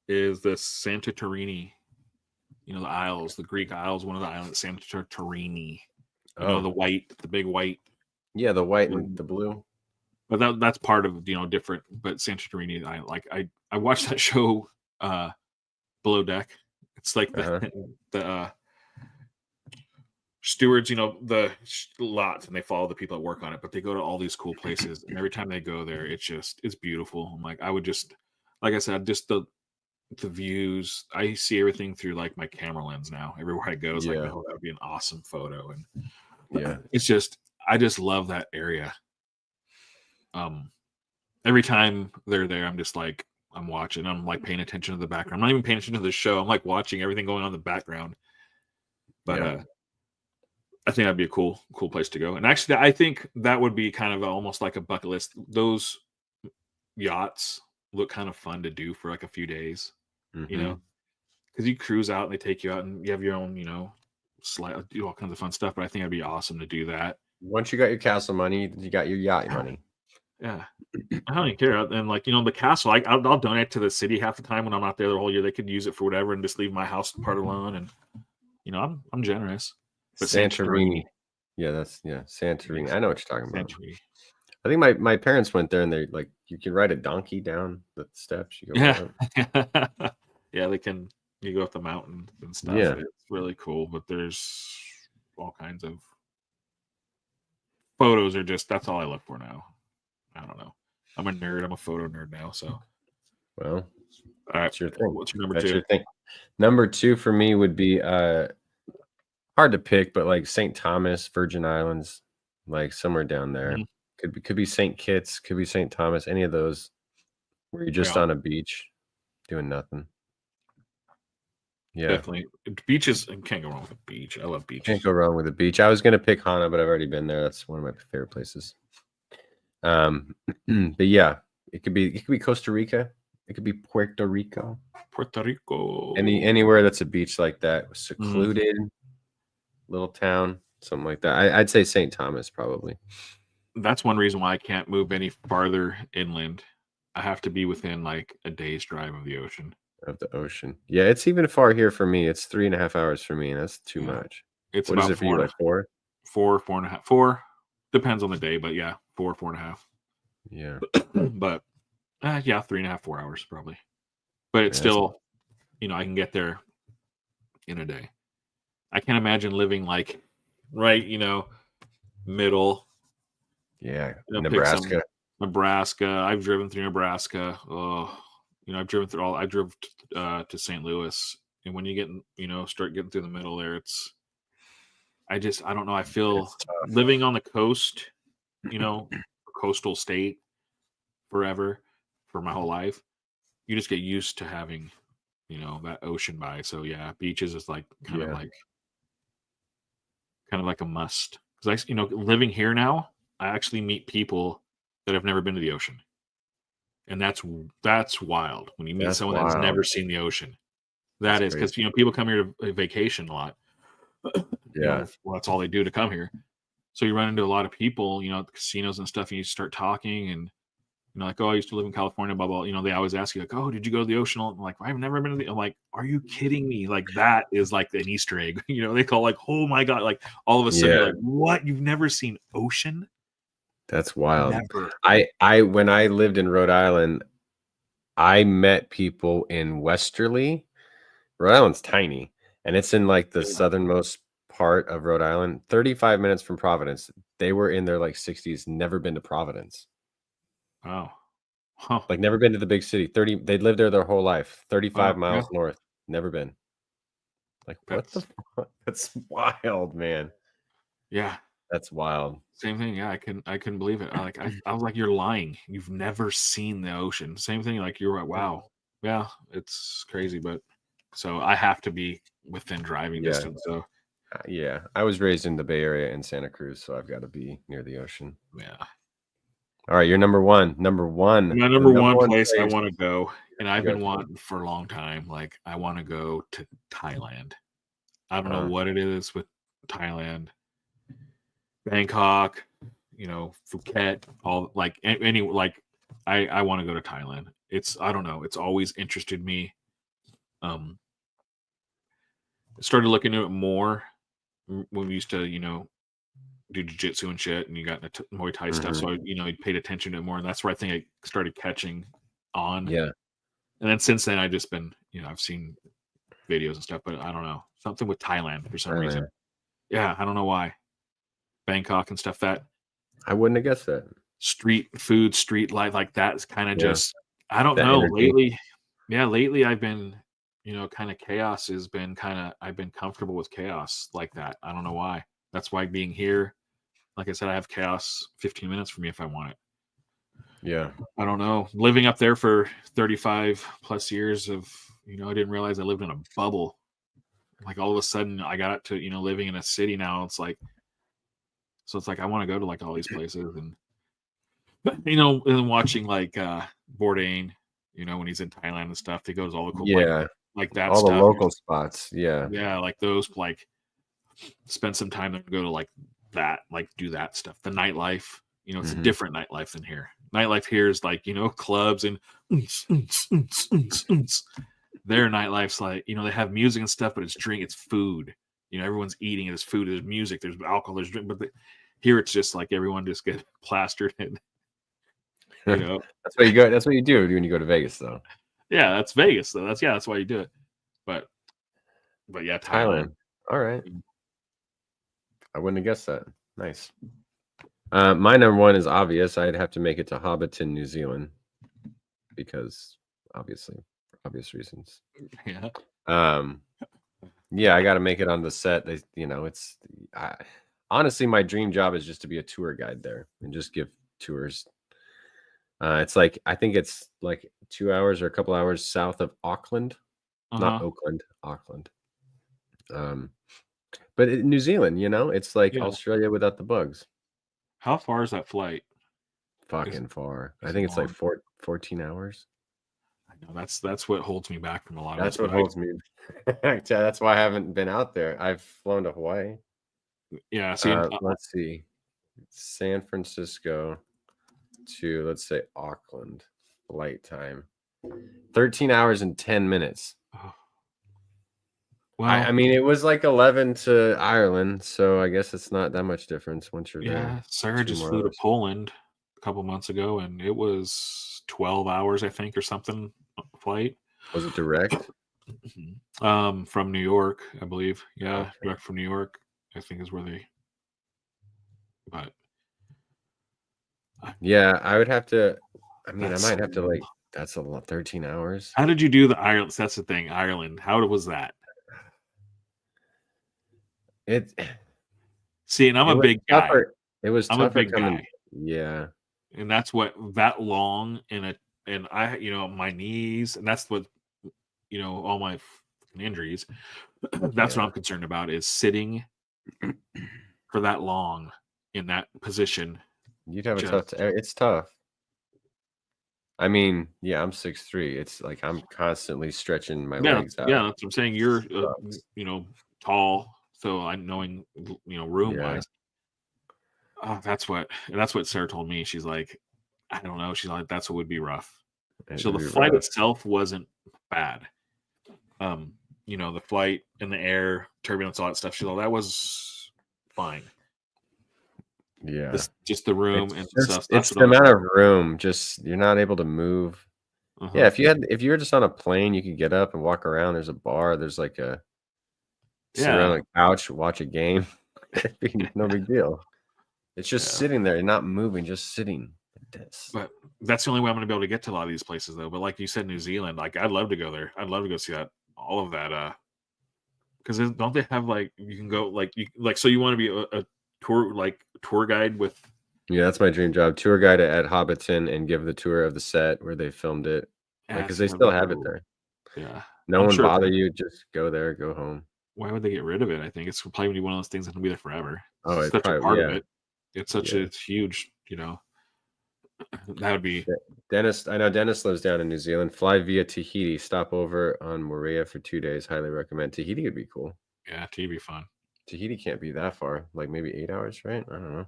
is the Santorini. You know, the Isles, the Greek Isles, one of the islands, Santorini. You know, the big white. Yeah, the white and the blue. But that's part of, you know, different. But Santorini, I watched that show, Below Deck. It's like the stewards, you know, the lots, and they follow the people that work on it. But they go to all these cool places, and every time they go there, it's beautiful. I'm like, I would just, like I said, just the views. I see everything through like my camera lens now. Everywhere I go, it's like, oh, that would be an awesome photo. And yeah, it's just, I just love that area. Every time they're there, I'm just like, I'm watching, I'm like paying attention to the background. I'm not even paying attention to the show. I'm like watching everything going on in the background. But I think that'd be a cool place to go. And actually, I think that would be kind of almost like a bucket list. Those yachts look kind of fun to do for like a few days, you know, because you cruise out and they take you out and you have your own, you know, do all kinds of fun stuff. But I think it'd be awesome to do that. Once you got your castle money, you got your yacht money. Yeah, I don't even care. And like, you know, the castle, I'll donate to the city half the time when I'm not there the whole year. They could use it for whatever and just leave my house part alone. And you know, I'm generous. But Santorini. Yeah, Santorini. I know what you're talking about. Santorini. I think my parents went there and they like you can ride a donkey down the steps. You go yeah, they can. You go up the mountain and stuff. Yeah, it's really cool. But there's all kinds of photos. That's all I look for now. I don't know. I'm a nerd. I'm a photo nerd now. So, well, all right. That's your thing. What's your number That's 2? your thing. Number 2 for me would be hard to pick, but like St. Thomas, Virgin Islands, like somewhere down there. Could be St. Kitts, could be St. Thomas, any of those where you're just on a beach doing nothing. Yeah, definitely. Beaches, can't go wrong with a beach. I love beaches. Can't go wrong with a beach. I was gonna pick Hana, but I've already been there. That's one of my favorite places. But yeah, it could be Costa Rica. It could be Puerto Rico. Anywhere that's a beach like that, secluded little town, something like that. I'd say St. Thomas probably. That's one reason why I can't move any farther inland. I have to be within like a day's drive of the ocean. Yeah, it's even far here for me. It's 3.5 hours for me, and that's too much. It's what about is it for you? Like 4? 4.5. 4 depends on the day, but yeah, 4.5. Yeah, but yeah, 3.5, 4 hours probably. But it's still, you know, I can get there in a day. I can't imagine living like right, you know, middle. Yeah, you know, Nebraska. I've driven through Nebraska. Oh, you know, I drove to St. Louis, and when you start getting through the middle there, I don't know. I feel living on the coast, you know, coastal state forever for my whole life. You just get used to having, you know, that ocean by. So yeah, beaches is like kind of like a must. Because you know, living here now, I actually meet people that have never been to the ocean. And that's wild when you meet someone that's never seen the ocean. That is because, you know, people come here to vacation a lot. Yeah. You know, well, that's all they do to come here. So you run into a lot of people, you know, at the casinos and stuff, and you start talking and, you know, like, oh, I used to live in California, blah, blah. You know, they always ask you, like, oh, did you go to the ocean? I'm like, I've never been to the, I'm like, are you kidding me? Like, that is like an Easter egg. You know, they call like, oh my God, like all of a sudden, you're like, what? You've never seen ocean? That's wild. Never. When I lived in Rhode Island, I met people in Westerly. Rhode Island's tiny, and it's in like the southernmost part of Rhode Island, 35 minutes from Providence. They were in their like 60s, never been to Providence. Wow. Huh. Like never been to the big city. They'd lived there their whole life. 35 miles north. Never been. Like what the fuck? That's wild, man. Yeah. That's wild. Same thing. Yeah, I couldn't believe it. I was like, you're lying. You've never seen the ocean. Same thing. Like you're like, wow, yeah, it's crazy. But so I have to be within driving Yeah. distance. So Yeah. I was raised in the Bay Area in Santa Cruz, so I've got to be near the ocean. yeah. All right, you're number one. Number one. My The number one place I want to go, and I've Go been for it. wanting for a long time. Like I want to go to Thailand. I don't know Uh, what it is with Thailand, Bangkok, Phuket, all like any like I want to go to Thailand. I don't know. It's always interested me. Started looking into it more when we used to, do jiu-jitsu and shit, and you got into Muay Thai stuff. So I paid attention to it more, and that's where I think I started catching on. yeah. And then since then, I've just been, I've seen videos and stuff, but I don't know, something with Thailand for some reason. Yeah, I don't know why. Bangkok and stuff, that I wouldn't have guessed that. street food, street life, like that is kind of just, I don't That know. energy. Lately I've been, kind of chaos has been I've been comfortable with chaos like that. I don't know why. That's why being here, like I said, I have chaos 15 minutes for me if I want it. Yeah. I don't know. Living up there for 35 plus years of, I didn't realize I lived in a bubble. Like all of a sudden I got to, living in a city now. It's like I want to go to like all these places and, and watching like Bourdain, when he's in Thailand and stuff, he goes all the cool, Yeah. like that All stuff. the local spots. Yeah. Yeah. Like those, like spend some time and go to like that, like do that stuff. The nightlife, it's a different nightlife than here. Nightlife here is like, clubs and their nightlife's like, they have music and stuff, but it's drink, it's food. Everyone's eating, there's food, there's music, there's alcohol, there's drink. But here it's just like everyone just get plastered and, That's what you go. That's what you do when you go to Vegas, though. Yeah, that's Vegas, though. That's why you do it. But yeah, Thailand. All right. I wouldn't have guessed that. Nice. My number one is obvious. I'd have to make it to Hobbiton, New Zealand, because obviously, for obvious reasons. Yeah. Yeah, I got to make it on the set. Honestly, my dream job is just to be a tour guide there and just give tours. It's like, I think it's like 2 hours or a couple hours south of Auckland, not Oakland, Auckland. But New Zealand, it's like Australia without the bugs. How far is that flight? Fucking far. I think it's like 14 hours. I know that's what holds me back from a lot of That's what holds me. That's why I haven't been out there. I've flown to Hawaii. Yeah. See, let's see. San Francisco to, let's say, Auckland flight time. 13 hours and 10 minutes. Well, I mean, it was like 11 to Ireland, so I guess it's not that much difference once you're there. Yeah, Sarah just flew to Poland a couple months ago, and it was 12 hours, I think, or something flight. Was it direct? From New York, I believe. Yeah, okay. Direct from New York, I think is where they. But yeah, I would have to. I mean, I might have to like. That's a lot. 13 hours. How did you do the Ireland? That's the thing. Ireland. How was that? See, and I'm a big guy. It was I'm a big guy. Yeah. And that's what that long and I, my knees, and that's what, all my injuries. That's what I'm concerned about is sitting for that long in that position. You'd have a tough. It's tough. I mean, yeah, I'm 6'3". It's like I'm constantly stretching my legs out. Yeah, that's what I'm saying. You're, tall. So I'm knowing, room wise. That's what Sarah told me. She's like, I don't know. She's like, that's what would be rough. So the flight itself wasn't bad. The flight in the air, turbulence, all that stuff. She's like, that was fine. Yeah. Just the room and stuff. It's the amount of room. Just you're not able to move. Yeah, if you were just on a plane, you could get up and walk around. There's a bar. There's like a sit around a couch, watch a game. It'd be no big deal. It's just sitting there and not moving, just sitting like this. But that's the only way I'm going to be able to get to a lot of these places, though. But like you said, New Zealand, like I'd love to go there. I'd love to go see that, all of that. Because don't they have like you can go so you want to be tour guide with. Yeah, that's my dream job. Tour guide at Hobbiton and give the tour of the set where they filmed it. Like, because they that'd be still have it cool. there. Yeah, No I'm one sure bother you. Just go there, go home. why would they get rid of it? I think it's probably gonna be one of those things that'll be there forever. Oh, It's it's such a probably, part of yeah. it. It's such a huge, that would be. Dennis, I know Dennis lives down in New Zealand. Fly via Tahiti, stop over on Moorea for 2 days. Highly recommend. Tahiti would be cool. Yeah, it'd be fun. Tahiti can't be that far. Like maybe 8 hours, right? I don't know.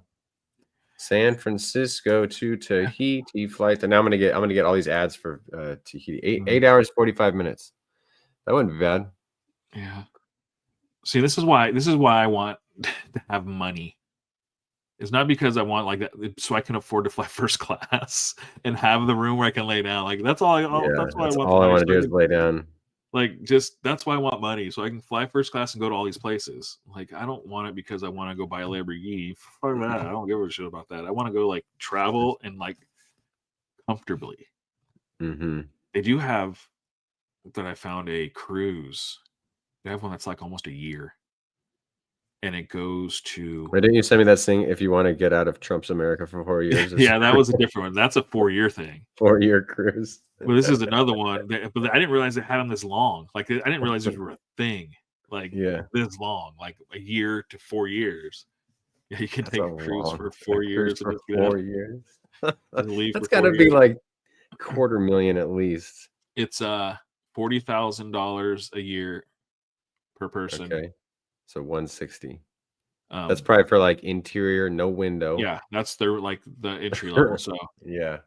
San Francisco to Tahiti flight. And now I'm gonna get all these ads for Tahiti. 8 hours 45 minutes. That wouldn't be bad. Yeah. See, this is why I want to have money. It's not because I want like that, so I can afford to fly first class and have the room where I can lay down. Like that's all. That's why I want. All I want to money. do is lay down. Like that's why I want money, so I can fly first class and go to all these places. Like I don't want it because I want to go buy a Lamborghini. Fuck that. I don't give a shit about that. I want to go like travel and like comfortably. Mm-hmm. They do have that. I found a cruise. They have one that's like almost a year. And it goes to. Why didn't you send me that thing? If you want to get out of Trump's America for 4 years. Yeah, that was a different one. That's a 4-year thing. 4-year cruise. Well, this is another one. But I didn't realize it had them this long. Like I didn't realize these were a thing. Like this long, like a year to 4 years. Yeah, you can take a cruise for 4 years. For 4 years. That's got to be like $250,000 at least. It's $40,000 a year per person. Okay. So 160. That's probably for like interior, no window. Yeah, that's their like the entry level. So yeah,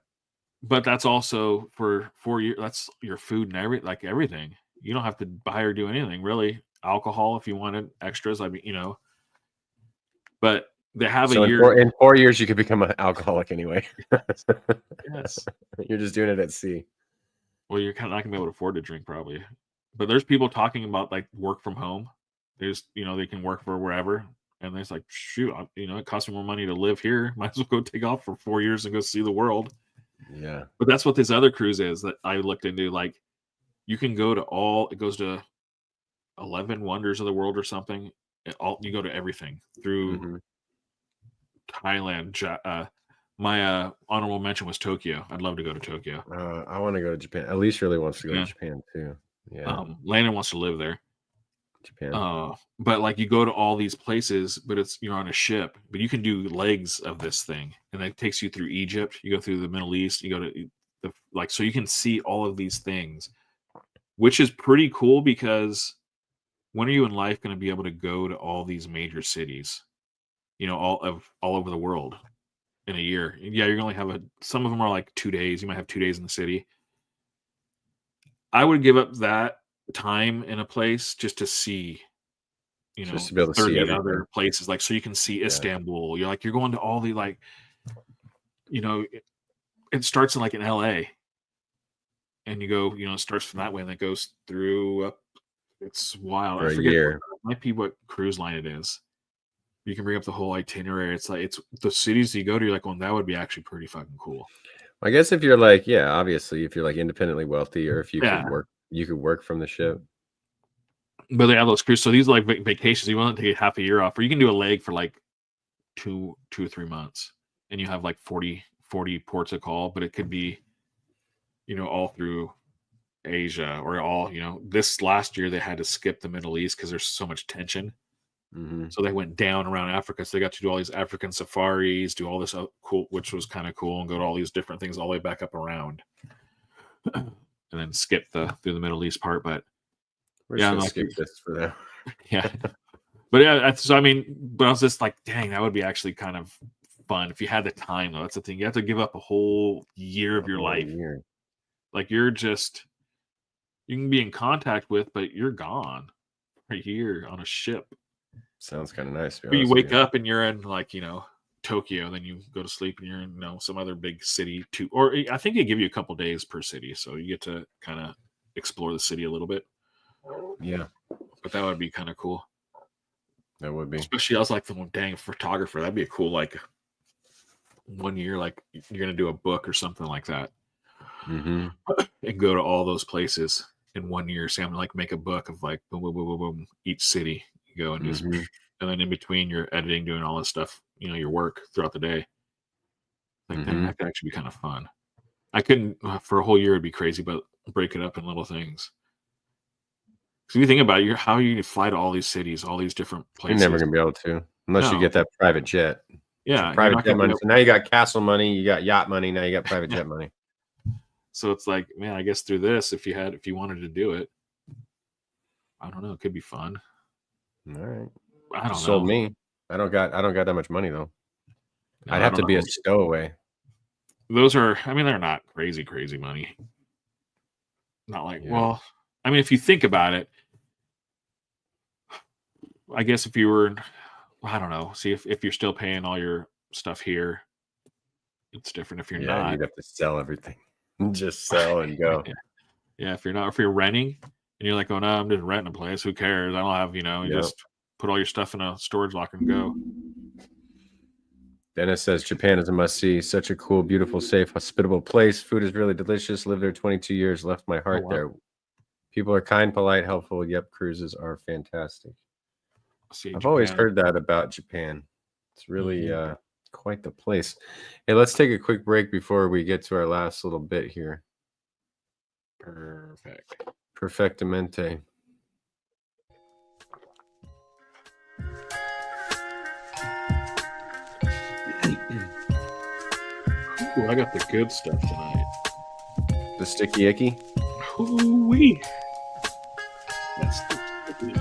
but that's also for 4 years. That's your food and everything. You don't have to buy or do anything really. Alcohol if you wanted extras. I mean, but they have a year. In 4 years, you could become an alcoholic anyway. Yes, you're just doing it at sea. Well, you're kind of not gonna be able to afford to drink probably. But there's people talking about like work from home. There's, they can work for wherever, and it's like, shoot, it costs me more money to live here. Might as well go take off for 4 years and go see the world. Yeah. But that's what this other cruise is that I looked into. Like, you can go to it goes to 11 wonders of the world or something. You go to everything through Thailand. My honorable mention was Tokyo. I'd love to go to Tokyo. I want to go to Japan. Elise really wants to go to Japan too. Yeah. Landon wants to live there. Japan. But like you go to all these places, but you're on a ship, but you can do legs of this thing, and that takes you through Egypt. You go through the Middle East. You go to so you can see all of these things, which is pretty cool because when are you in life going to be able to go to all these major cities? All over the world in a year. Yeah, you're going to have some of them are like 2 days. You might have 2 days in the city. I would give up that time in a place just to see, just to be able to 30 see other places, like so you can see Istanbul. You're going to all the it starts in like in LA, and you go, it starts from that way and it goes through up. It's wild. I forget might be what cruise line it is. You can bring up the whole itinerary. It's like it's the cities you go to. You're like, well, that would be actually pretty fucking cool. I guess if you're like, obviously, if you're like independently wealthy, or if you could work. You could work from the ship. But they have those cruises. So these are like vacations. You want to take half a year off, or you can do a leg for like 2 or 3 months, and you have like 40 ports of call. But it could be, all through Asia or all, this last year they had to skip the Middle East because there's so much tension. So they went down around Africa. So they got to do all these African safaris, do all this cool, which was kind of cool, and go to all these different things all the way back up around. And then skip through the Middle East part, but we're just gonna skip this for now. Yeah, but so I mean, but I was just like, dang, that would be actually kind of fun if you had the time. Though that's the thing, you have to give up a whole year of your life. Like you can be in contact with, but you're gone for a year on a ship. Sounds kind of nice. But you wake up and you're in like Tokyo, and then you go to sleep and you're in some other big city too. Or I think they give you a couple days per city, so you get to kind of explore the city a little bit. Yeah, but that would be kind of cool. That would be. Especially I was like, dang, photographer. That'd be a cool 1 year, like you're gonna do a book or something like that, and go to all those places in 1 year. Say I'm gonna make a book of boom, boom, boom, boom, boom, each city. You go and just and then in between you're editing, doing all this stuff, your work throughout the day. Like that could actually be kind of fun. I couldn't for a whole year. It'd be crazy, but break it up in little things. So you think about it, how are you to fly to all these cities, all these different You're places? never gonna be able to unless you No. get that private jet. Yeah, Private jet money. So now you got castle money, you got yacht money, now you got private jet money. So it's like, man, I guess through this, if you wanted to do it, I don't know, it could be fun. All right. I don't know. Sold me. I don't got that much money though. No, I'd have to be a stowaway. Those are, they're not crazy money. Not like, well, if you think about it, I guess if you were, I don't know, see if you're still paying all your stuff here, it's different if you're not. You'd have to sell everything. Just sell and go. Yeah, if you're renting and you're like, oh no, I'm just renting a place, who cares? I don't have, you just put all your stuff in a storage locker and go. Dennis says Japan is a must-see. Such a cool, beautiful, safe, hospitable place. Food is really delicious. Lived there 22 years. Left my heart there. People are kind, polite, helpful. Yep, cruises are fantastic. I've always heard that about Japan. It's really quite the place. Hey, let's take a quick break before we get to our last little bit here. Perfectamente. Ooh, I got the good stuff tonight. The sticky icky? Ooh-wee. That's the sticky.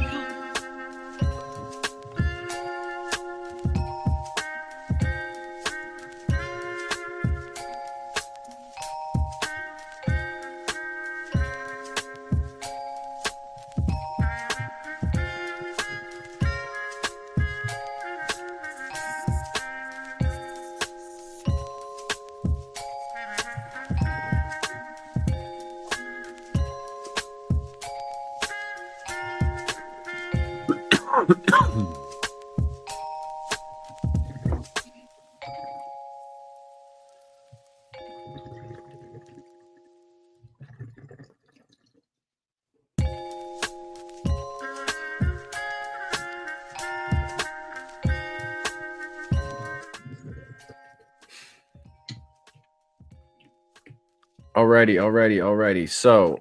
Alrighty. So,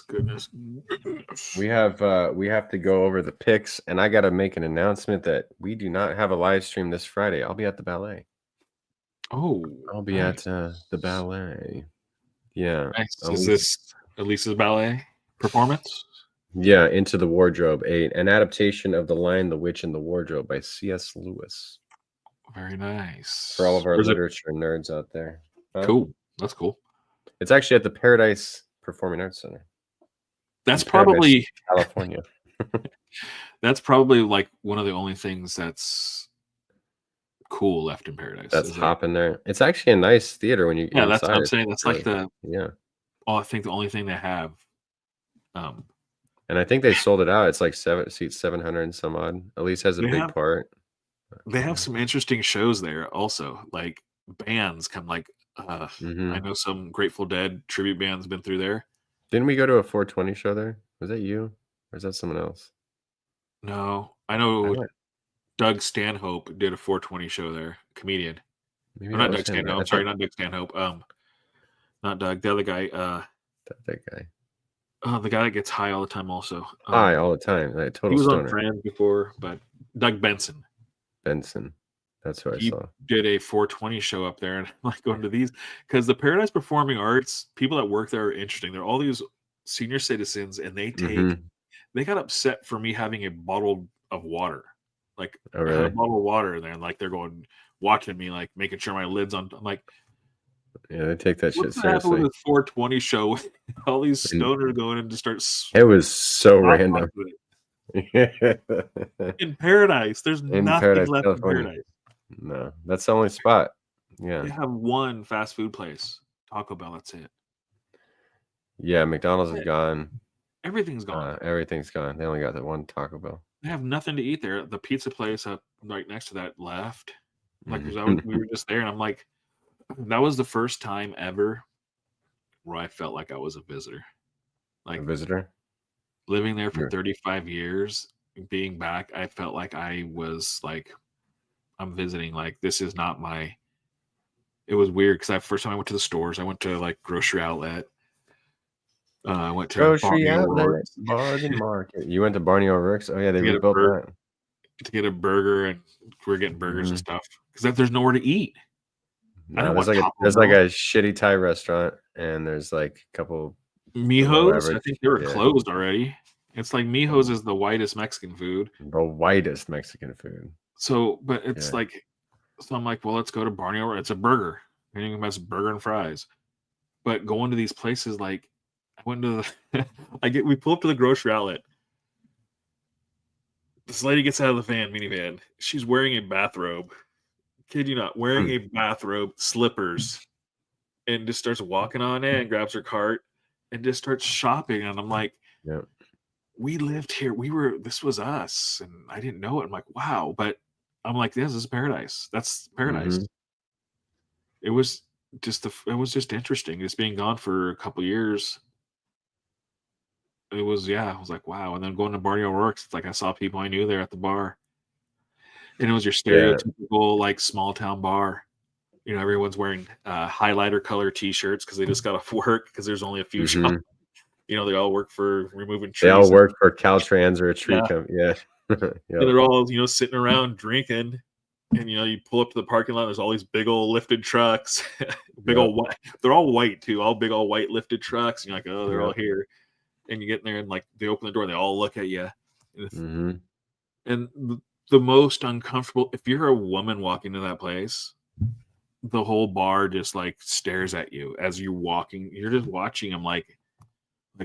Goodness. we have to go over the picks, and I got to make an announcement that we do not have a live stream this Friday. I'll be at the ballet. Oh, I'll be at the ballet. Yeah. Nice. Is this Elisa's ballet performance? Yeah, Into the Wardrobe, an adaptation of The Lion, the Witch, and the Wardrobe by C.S. Lewis. Very nice. For all of our literature nerds out there. Cool. That's cool. It's actually at the Paradise Performing Arts Center. That's probably California. That's probably like one of the only things that's cool left in Paradise. That's hopping there. It's actually a nice theater when you get inside. That's what I'm saying. That's like I think the only thing they have. And I think they sold it out. It's like 700 and some odd. Elise has a big part. They have some interesting shows there also. Like bands come like I know some Grateful Dead tribute bands been through there. Didn't we go to a 420 show there? Was that you? Or is that someone else? No. I know Doug Stanhope did a 420 show there. Comedian. Not Doug Stanhope. I'm sorry, not Doug Stanhope. Not Doug. The other guy. That guy. Oh, the guy that gets high all the time also. High all the time. Like total he was stoner. On Friends before, but Doug Benson. That's who I saw. Did a 420 show up there, and I'm like going to these because the Paradise Performing Arts people that work there are interesting. They're all these senior citizens, and they got upset for me having a bottle of water. Like I had a bottle of water there, and like they're watching me, like making sure my lid's on. I'm like, yeah, they take that shit seriously. What happened with the 420 show? All these stoners going in to start. It was so random. In Paradise, there's nothing left in Paradise. No, that's the only spot. Yeah, they have one fast food place, Taco Bell. That's it. Yeah, McDonald's is gone. Everything's gone. Everything's gone. They only got that one Taco Bell. They have nothing to eat there. The pizza place up right next to that left. Like we were just there, and I'm like, that was the first time ever where I felt like I was a visitor. Like a visitor? Living there for 35 years, being back, I felt like I was like, I'm visiting. Like, this is not my. It was weird because first time I went to the stores, I went to like grocery outlet. I went to Grocery Barney outlet, O'Rourke's bargain market. You went to Barney O'Rourke's? Oh yeah, they to get a rebuilt that. to get a burger, and we're getting burgers and Mhm. stuff because there's nowhere to eat. I No, don't there's want like Taco a Bell. shitty Thai restaurant, and there's like a couple below Mijo's, I think average. they were Yeah, closed already. It's like Mijo's is the whitest Mexican food. the whitest Mexican food. So, but it's Yeah. like, so I'm like, well, let's go to Barney O'Rourke. It's a burger. Anything about burger and fries. But going to these places, like, I went to the, we pull up to the grocery outlet. This lady gets out of the minivan. She's wearing a bathrobe. Kid you not, wearing a bathrobe, slippers, and just starts walking on it and grabs her cart and just starts shopping. And I'm like, Yeah. we lived here. This was us. And I didn't know it. I'm like, wow. But I'm like, this is paradise. That's paradise. Mhm. It was just interesting. Just being gone for a couple years. It was, I was like, wow. And then going to Barney O'Rourke's, it's like I saw people I knew there at the bar. And it was your Yeah. stereotypical like small town bar. You know, everyone's wearing highlighter color T-shirts because they just got off work because there's only a few shops. Mhm. You know, they all work for removing trees. They all work for Caltrans or a tree Yeah. company. Yeah. And Yeah. they're all, sitting around drinking. And, you pull up to the parking lot, there's all these big old lifted trucks. Old white. They're all white, too. All big old white lifted trucks. And you're like, oh, they're all here. And you get in there and, like, they open the door and they all look at you. Mhm. And the most uncomfortable, if you're a woman walking to that place, the whole bar just like stares at you as you're walking. You're just watching them like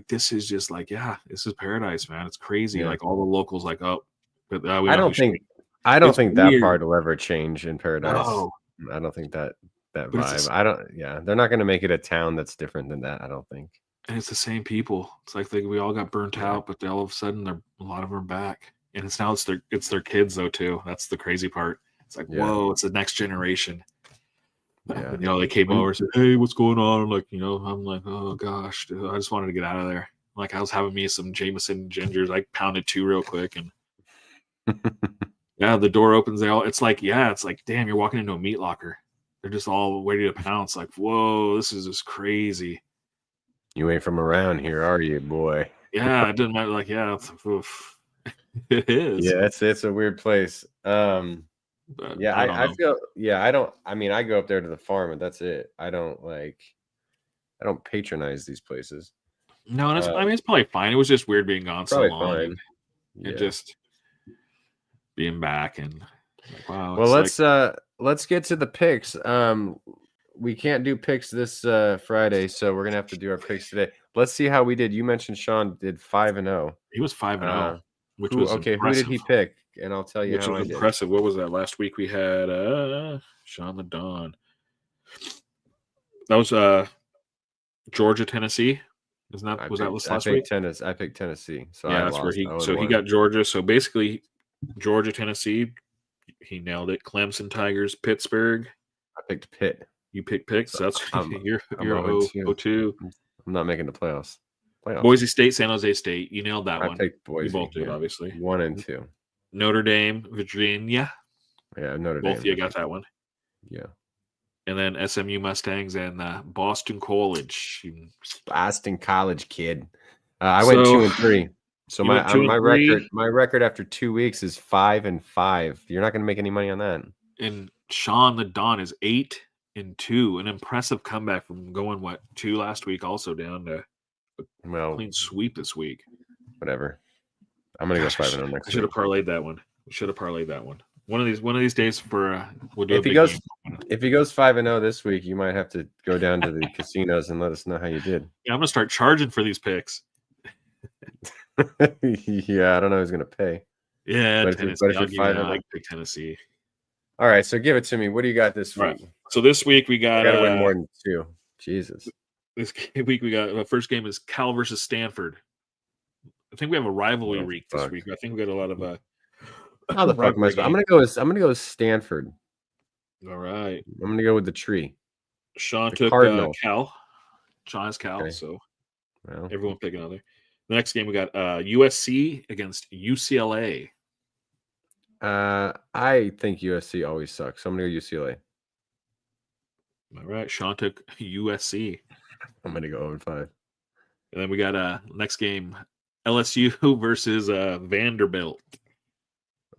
this is just like, this is paradise, man. It's crazy. Yeah. Like all the locals, like, oh, but we I don't think that weird. part will ever change in Paradise. No. I don't think that But vibe. They're not going to make it a town that's different than that, I don't think. And it's the same people. It's like we all got burnt out, but all of a sudden a lot of them are back. And it's their kids though too. That's the crazy part. It's like, whoa, it's the next generation. Yeah. They came over and said, hey, what's going on? I'm like, I'm like, oh gosh, dude, I just wanted to get out of there. Like I was having me some Jameson gingers. I pounded 2 real quick and the door opens. It's like, damn, you're walking into a meat locker. They're just all ready to pounce. Like, whoa, this is just crazy. You ain't from around here, are you, boy? Yeah, it didn't matter. Like, oof. It is. Yeah, it's a weird place. But I feel. Yeah, I don't. I mean, I go up there to the farm, and that's it. I don't patronize these places. No, and it's probably fine. It was just weird being gone so long, fine. and just being back and like, wow. Well, let's get to the picks. We can't do picks this Friday, so we're gonna have to do our picks today. Let's see how we did. You mentioned Sean did 5-0. He was 5-0, which was okay. Impressive. Who did he pick? And I'll tell you which how was I impressive. did. What was that last week? We had Sean the Don. That was Georgia, Tennessee. Was that last week? I picked Tennessee. So yeah, that's where he got Georgia. So basically, Georgia, Tennessee. He nailed it. Clemson, Tigers, Pittsburgh. I picked Pitt. You picked Pitt. So that's you're 0-2. I'm not making the playoffs. Boise State, San Jose State. You nailed that one. I picked Boise. You both did, obviously. 1 and 2. Notre Dame, Virginia. Yeah, Notre Dame. Both of you got that one. Yeah. And then SMU Mustangs and Boston College. Boston College, kid. I went 2 and 3. So my record after 2 weeks is 5-5. You're not going to make any money on that. And Sean the Don is 8-2. An impressive comeback from going 2 last week, also down to a clean sweep this week. Whatever. I'm gonna go 5-0 next week. I should have parlayed that one. One of these days we'll do if he goes 5-0 this week, you might have to go down to the casinos and let us know how you did. Yeah, I'm gonna start charging for these picks. Yeah, I don't know who's gonna pay. Yeah, but Tennessee. if you're 5-0, I pick Tennessee. All right, so give it to me. What do you got this week? Right. So this week we got. I gotta win more than 2. Jesus. This week we got the first game is Cal versus Stanford. I think we have a rivalry week this week. I think we got a lot of how the fuck am I? I'm gonna go Stanford. All right. I'm gonna go with the tree. Sean took Cal. Sean has Cal, so everyone pick another. The next game we got USC against UCLA. I think USC always sucks. So I'm gonna go UCLA. All right, Sean took USC. I'm gonna go 0-5. And then we got next game, LSU versus Vanderbilt.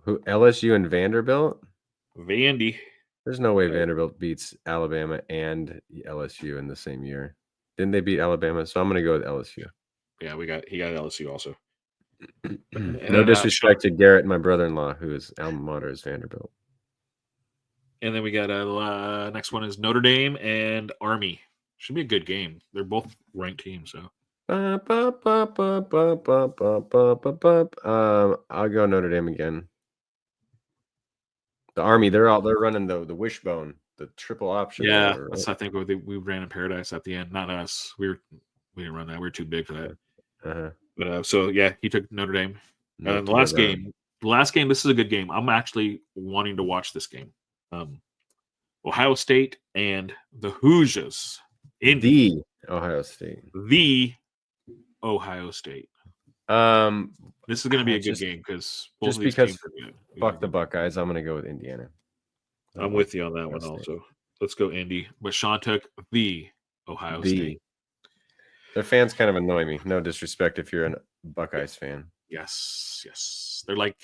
Who? LSU and Vanderbilt? Vandy. There's no way Vanderbilt beats Alabama and LSU in the same year. Didn't they beat Alabama? So I'm gonna go with LSU. Yeah, he got LSU also. No disrespect to Garrett, my brother-in-law, whose alma mater is Vanderbilt. And then we got next one is Notre Dame and Army. Should be a good game. They're both ranked teams, so. I'll go Notre Dame again. The Army, they're running the wishbone, the triple option. Yeah, whatever, right? I think we ran in Paradise at the end. Not us. We didn't run that. We were too big for that. Uh-huh. But so yeah, he took Notre Dame. Nope, The last game. This is a good game. I'm actually wanting to watch this game. Ohio State and the Hoosiers. The Ohio State. The Ohio State. This is going to be a good game because both of these teams are good. Fuck the Buckeyes. I'm going to go with Indiana. I'm with you on that one also. Let's go Indy. But Sean took the Ohio State. Their fans kind of annoy me. No disrespect if you're a Buckeyes fan. Yes. They're like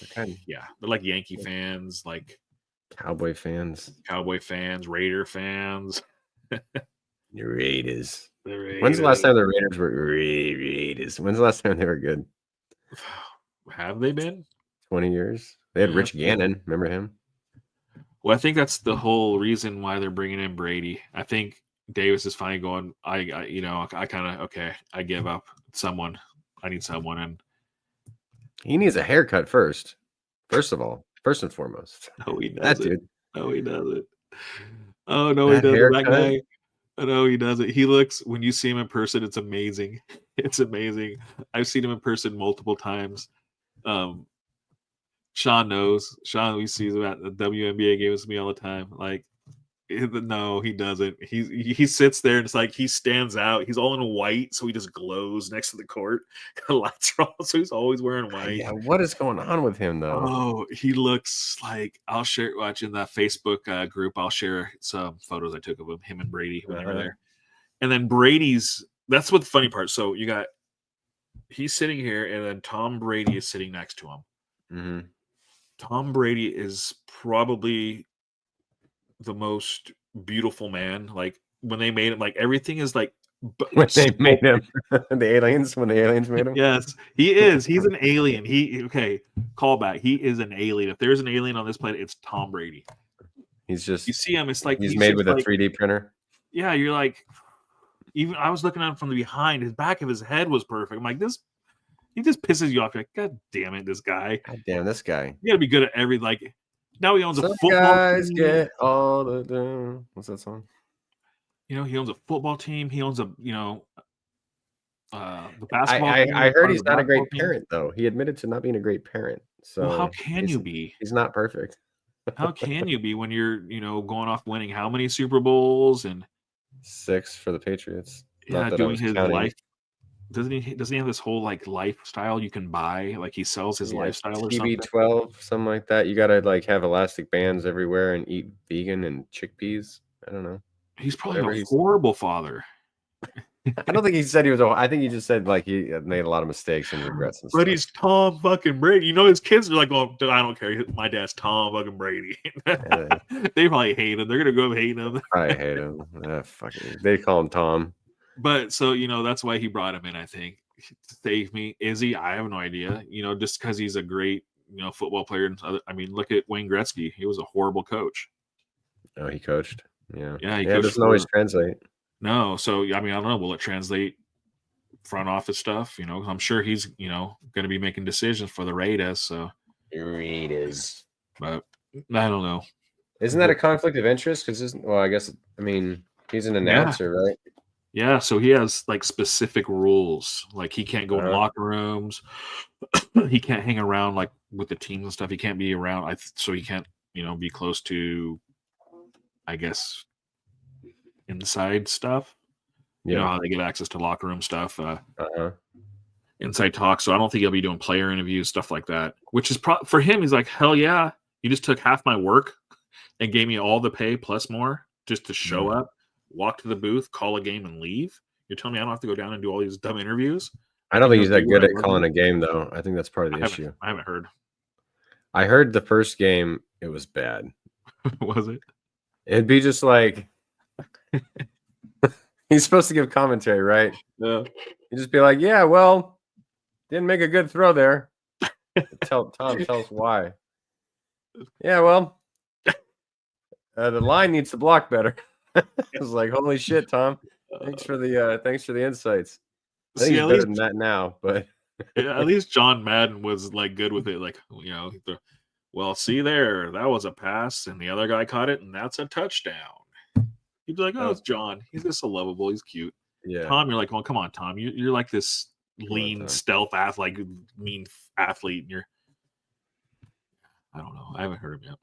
Yankee fans, like Cowboy fans, Raider fans. Raiders. When's the last time the Raiders were Raiders? When's the last time they were good? Have they been? 20 years. They had Rich Gannon. Remember him? Well, I think that's the whole reason why they're bringing in Brady. I think Davis is finally going, I give up someone. I need someone. And he needs a haircut first. First and foremost. No, he doesn't. That dude. No, he doesn't. Oh, no, he doesn't. That guy. No, he doesn't. He looks, when you see him in person, it's amazing. It's amazing. I've seen him in person multiple times. Sean knows. Sean, we see him at the WNBA games with me all the time. Like, no, he doesn't. He sits there and it's like he stands out. He's all in white, so he just glows next to the court. The lights are on, so he's always wearing white. Yeah, what is going on with him though? Oh, he looks like, I'll share, watching that Facebook group. I'll share some photos I took of him and Brady when they were there. And then that's what the funny part. So he's sitting here, and then Tom Brady is sitting next to him. Mm-hmm. Tom Brady is probably the most beautiful man. Like when they made him, like everything is like when they made him. When the aliens made him. Yes, he is. He's an alien. Callback. He is an alien. If there's an alien on this planet, it's Tom Brady. You see him. It's like he's made with a 3D printer. Yeah, you're like. Even I was looking at him from the behind. His back of his head was perfect. I'm like, this. He just pisses you off. You're like, God damn it, this guy. God damn this guy. You got to be good at every Now he owns a football guys team. Get all the what's that song? He owns a football team. He owns the basketball team. I heard he's not a great parent though. He admitted to not being a great parent. So how can you be? He's not perfect. How can you be when you're going off winning how many Super Bowls and 6 for the Patriots? Yeah, doing his life. Doesn't he have this whole lifestyle you can buy? Like he sells his lifestyle or something? TB12, something like that. You gotta have elastic bands everywhere and eat vegan and chickpeas. I don't know. He's probably a horrible father. I don't think he said he was. I think he just said he made a lot of mistakes and regrets and stuff. But he's Tom fucking Brady. His kids are like, "Oh, I don't care. My dad's Tom fucking Brady." They probably hate him. They're gonna go hate him. I hate him. They call him Tom. But so that's why he brought him in. I think to save me. Is he? I have no idea. Just because he's a great football player. Look at Wayne Gretzky. He was a horrible coach. Oh, he coached. Yeah. Yeah. It doesn't always translate. No. So I don't know. Will it translate front office stuff? I'm sure he's going to be making decisions for the Raiders. So Raiders. But I don't know. Isn't that a conflict of interest? Because I guess he's an announcer, right? Yeah, so he has specific rules. Like he can't go in locker rooms. He can't hang around with the teams and stuff. He can't be around. So he can't, be close to, I guess, inside stuff. Yeah. How they get access to locker room stuff. inside talk. So I don't think he'll be doing player interviews, stuff like that. Which is for him. He's like, hell yeah, you just took half my work and gave me all the pay plus more just to show up, walk to the booth, call a game, and leave. You're telling me I don't have to go down and do all these dumb interviews? I don't think he's that good at calling a game, though. I think that's part of the issue. I haven't heard. I heard the first game, it was bad. Was it? It'd be just like he's supposed to give commentary, right? Yeah. He'd just be like, yeah, well, didn't make a good throw there. Tom tells why. Yeah, well, the line needs to block better. I was like, holy shit, Tom. Thanks for the insights. I think he's better than that now, but at least John Madden was like good with it. Like, well, see there, that was a pass, and the other guy caught it, and that's a touchdown. He'd be like, oh, it's John. He's just so lovable. He's cute. Yeah. Tom, you're like, well, come on, Tom. You're like this lean, stealth athlete, like mean athlete. And I don't know. I haven't heard him yet.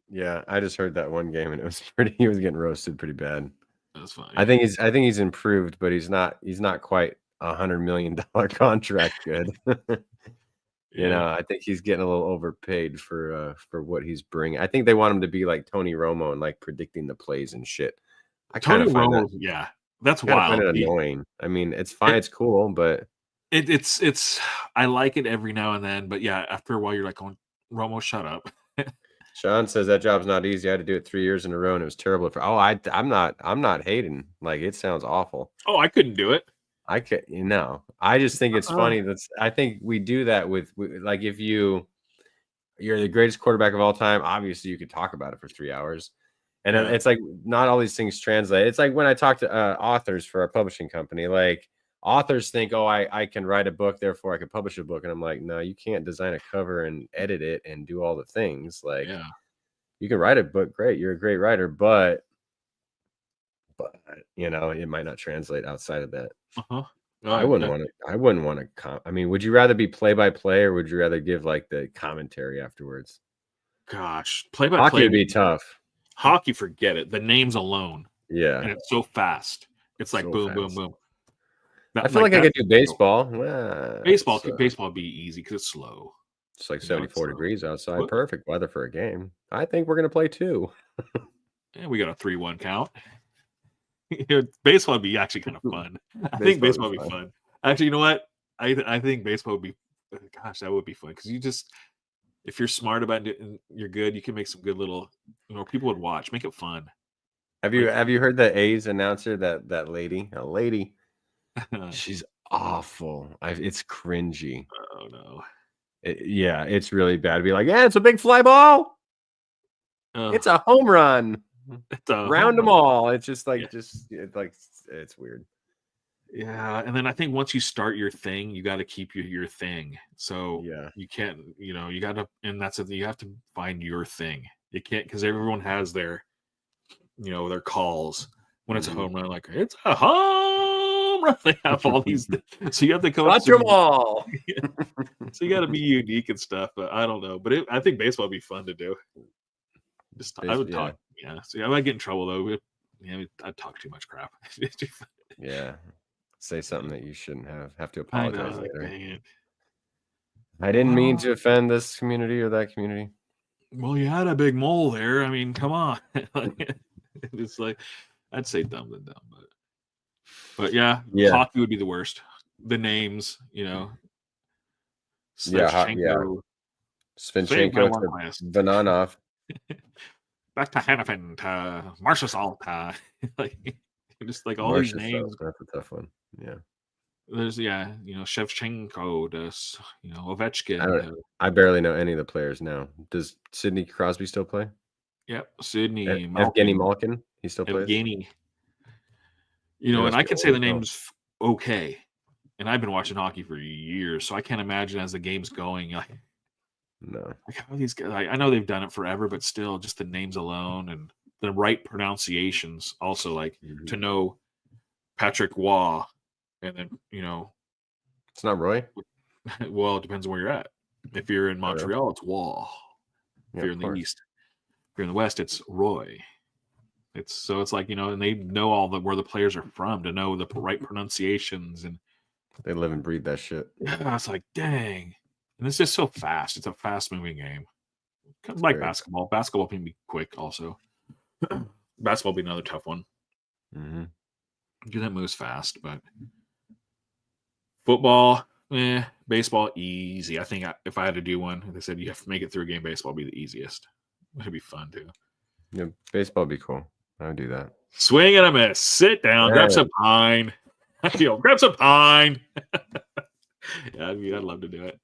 Yeah, I just heard that one game, and it was he was getting roasted pretty bad. That's fine. I think he's improved, but he's not quite $100 million contract good. You know, I think he's getting a little overpaid for what he's bringing. I think they want him to be like Tony Romo and like predicting the plays and shit. I kind of find Romo, that's wild. I find it annoying. I mean, it's fine, it's cool, but it's I like it every now and then, but yeah, after a while you're like, going, Romo, shut up. Sean says that job's not easy. I had to do it 3 years in a row, and it was terrible. I'm not hating. Like, it sounds awful. Oh, I couldn't do it. I could, I just think it's funny. I think we do that with like, if you're the greatest quarterback of all time, obviously you could talk about it for 3 hours. And it's like, not all these things translate. It's like when I talk to authors for a publishing company, like authors think, oh, I can write a book, therefore I can publish a book. And I'm like, no, you can't design a cover and edit it and do all the things. Like, you can write a book, great, you're a great writer, but it might not translate outside of that. I wouldn't want to. I mean, would you rather be play-by-play, or would you rather give like the commentary afterwards? Gosh, play-by-play hockey would be tough. Hockey, forget it. The names alone, and it's so fast. It's like boom, boom, boom. I feel like I could do baseball. Baseball would be easy because it's slow. It's like 74 degrees outside. Perfect weather for a game. I think we're gonna play 2. Yeah, we got a 3-1 count. Baseball would be actually kind of fun. I think baseball would be fun. Actually, you know what? I think baseball would be. Gosh, that would be fun because if you're smart about it and you're good, you can make some good little. People would watch. Make it fun. Have you heard the A's announcer? That lady, she's awful. It's cringy. Oh no. It's really bad. Be like, it's a big fly ball. It's a home run. Round them all. It's just like it's weird. Yeah, and then I think once you start your thing, you got to keep your thing. So you can't, you got to, and that's it. You have to find your thing. You can't, because everyone has their, their calls when it's a home run. Like, it's a home run. They have all these, so you have to come up them all. So you got to be unique and stuff. But I don't know. But I think baseball would be fun to do. I would talk. Yeah, so I might get in trouble though. I'd talk too much crap. Say something that you shouldn't have to apologize later. Dang. I didn't mean to offend this community or that community. Well, you had a big mole there. I mean, come on. It's like, I'd say dumb than dumb, but hockey would be the worst. The names, Svinchenko to Vananov. Back to Hannafin, to Marshall, just like all these names. That's a tough one. Yeah. There's Shevchenko, Ovechkin. I barely know any of the players now. Does Sidney Crosby still play? Yep, Sidney. Evgeny Malkin. He still plays. Evgeny. And I can say the names okay. And I've been watching hockey for years, so I can't imagine as the game's going. No. These guys, I know they've done it forever, but still, just the names alone and the right pronunciations. Also, to know Patrick Waugh, and then it's not Roy. Well, it depends on where you're at. If you're in Montreal, it's Waugh. If you're in the East, if you're in the West, it's Roy. It's like and they know where the players are from to know the right pronunciations and They live and breathe that shit. Yeah, I was like, dang. And it's just so fast. It's a fast-moving game. Kind of like basketball. Basketball can be quick also. Basketball will be another tough one. Mm-hmm. Because that moves fast, but football, baseball, easy. I think if I had to do one, they said you have to make it through a game, baseball would be the easiest. It'd be fun too. Yeah, baseball would be cool. I would do that. Swing and a miss. Sit down. Grab some pine. Grab some pine. Yeah, I'd love to do it.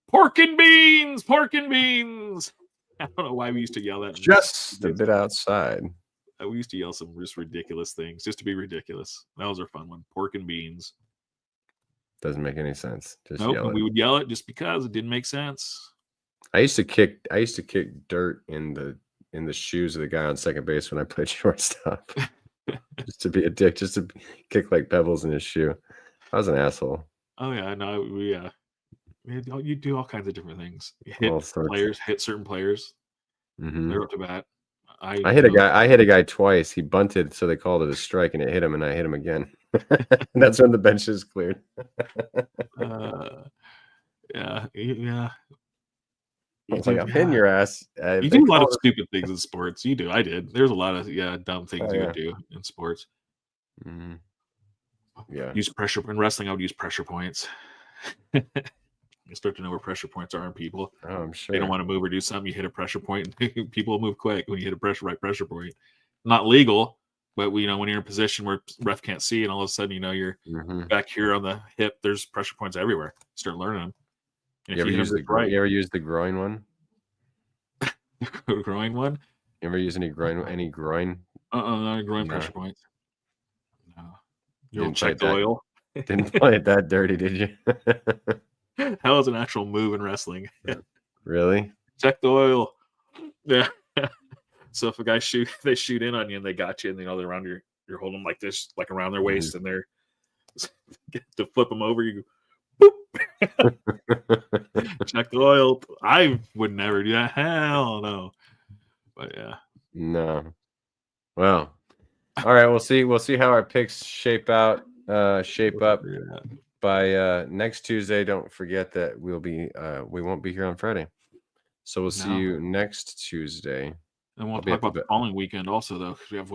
Pork and beans. Pork and beans. I don't know why we used to yell that. Just a bit outside. We used to yell some just ridiculous things just to be ridiculous. That was our fun one. Pork and beans. Doesn't make any sense. Just nope, yell it. We would yell it just because it didn't make sense. I used to kick dirt in the shoes of the guy on second base when I played shortstop. Just to be a dick, just to kick like pebbles in his shoe. I was an asshole. Oh yeah, no, you do all kinds of different things. You hit players, hit certain players. Mm-hmm. They're up to bat. I hit a guy twice. He bunted, so they called it a strike, and it hit him, and I hit him again. And that's when the benches cleared. Yeah. I was like, I'm hitting your ass. You do a lot of stupid things in sports. You do. I did. There's a lot of dumb things you would do in sports. Mm-hmm. Yeah. Use pressure in wrestling. I would use pressure points. You start to know where pressure points are in people. Oh, I'm sure. They don't want to move or do something. You hit a pressure point. People will move quick when you hit a right pressure point. Not legal, but when you're in a position where ref can't see, and all of a sudden you're back here on the hip. There's pressure points everywhere. Start learning them. You ever use the groin one? Groin one? You ever use any groin? Not a groin pressure points. No. You don't check the oil. Didn't play it that dirty, did you? That was an actual move in wrestling. Really? Check the oil. Yeah. So if a guy they shoot in on you and they got you, and they're around you're holding them like this, like around their waist, and they're to flip them over, you go, boop. Check the oil. I would never do that. Hell no. But yeah. No. Well. All right. We'll see how our picks shape up by next Tuesday. Don't forget that we won't be here on Friday. So we'll see you next Tuesday. And we'll talk about the following weekend also, though, because we have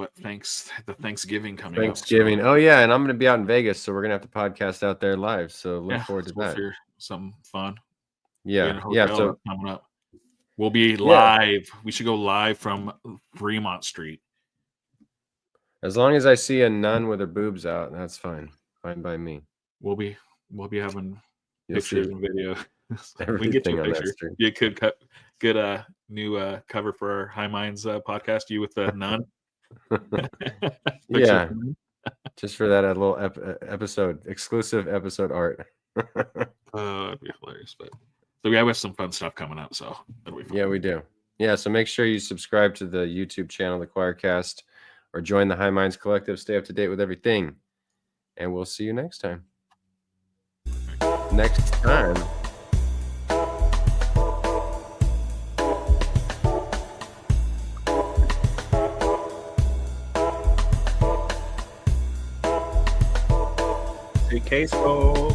the Thanksgiving coming up. Thanksgiving. So. Oh, yeah. And I'm going to be out in Vegas, so we're going to have to podcast out there live. So look forward to that. Some fun. Yeah. Yeah. So coming up. We'll be live. We should go live from Fremont Street. As long as I see a nun with her boobs out, that's fine. Fine by me. We'll be having pictures and video. We get you a picture. Be a good new cover for our High Minds podcast. You with the nun. Yeah, just for that little exclusive episode art. That'd be hilarious. But so we have some fun stuff coming up. So that'll be fun. Yeah, we do. Yeah, so make sure you subscribe to the YouTube channel, the Choircast, or join the High Minds Collective. Stay up to date with everything, and we'll see you next time. Queso.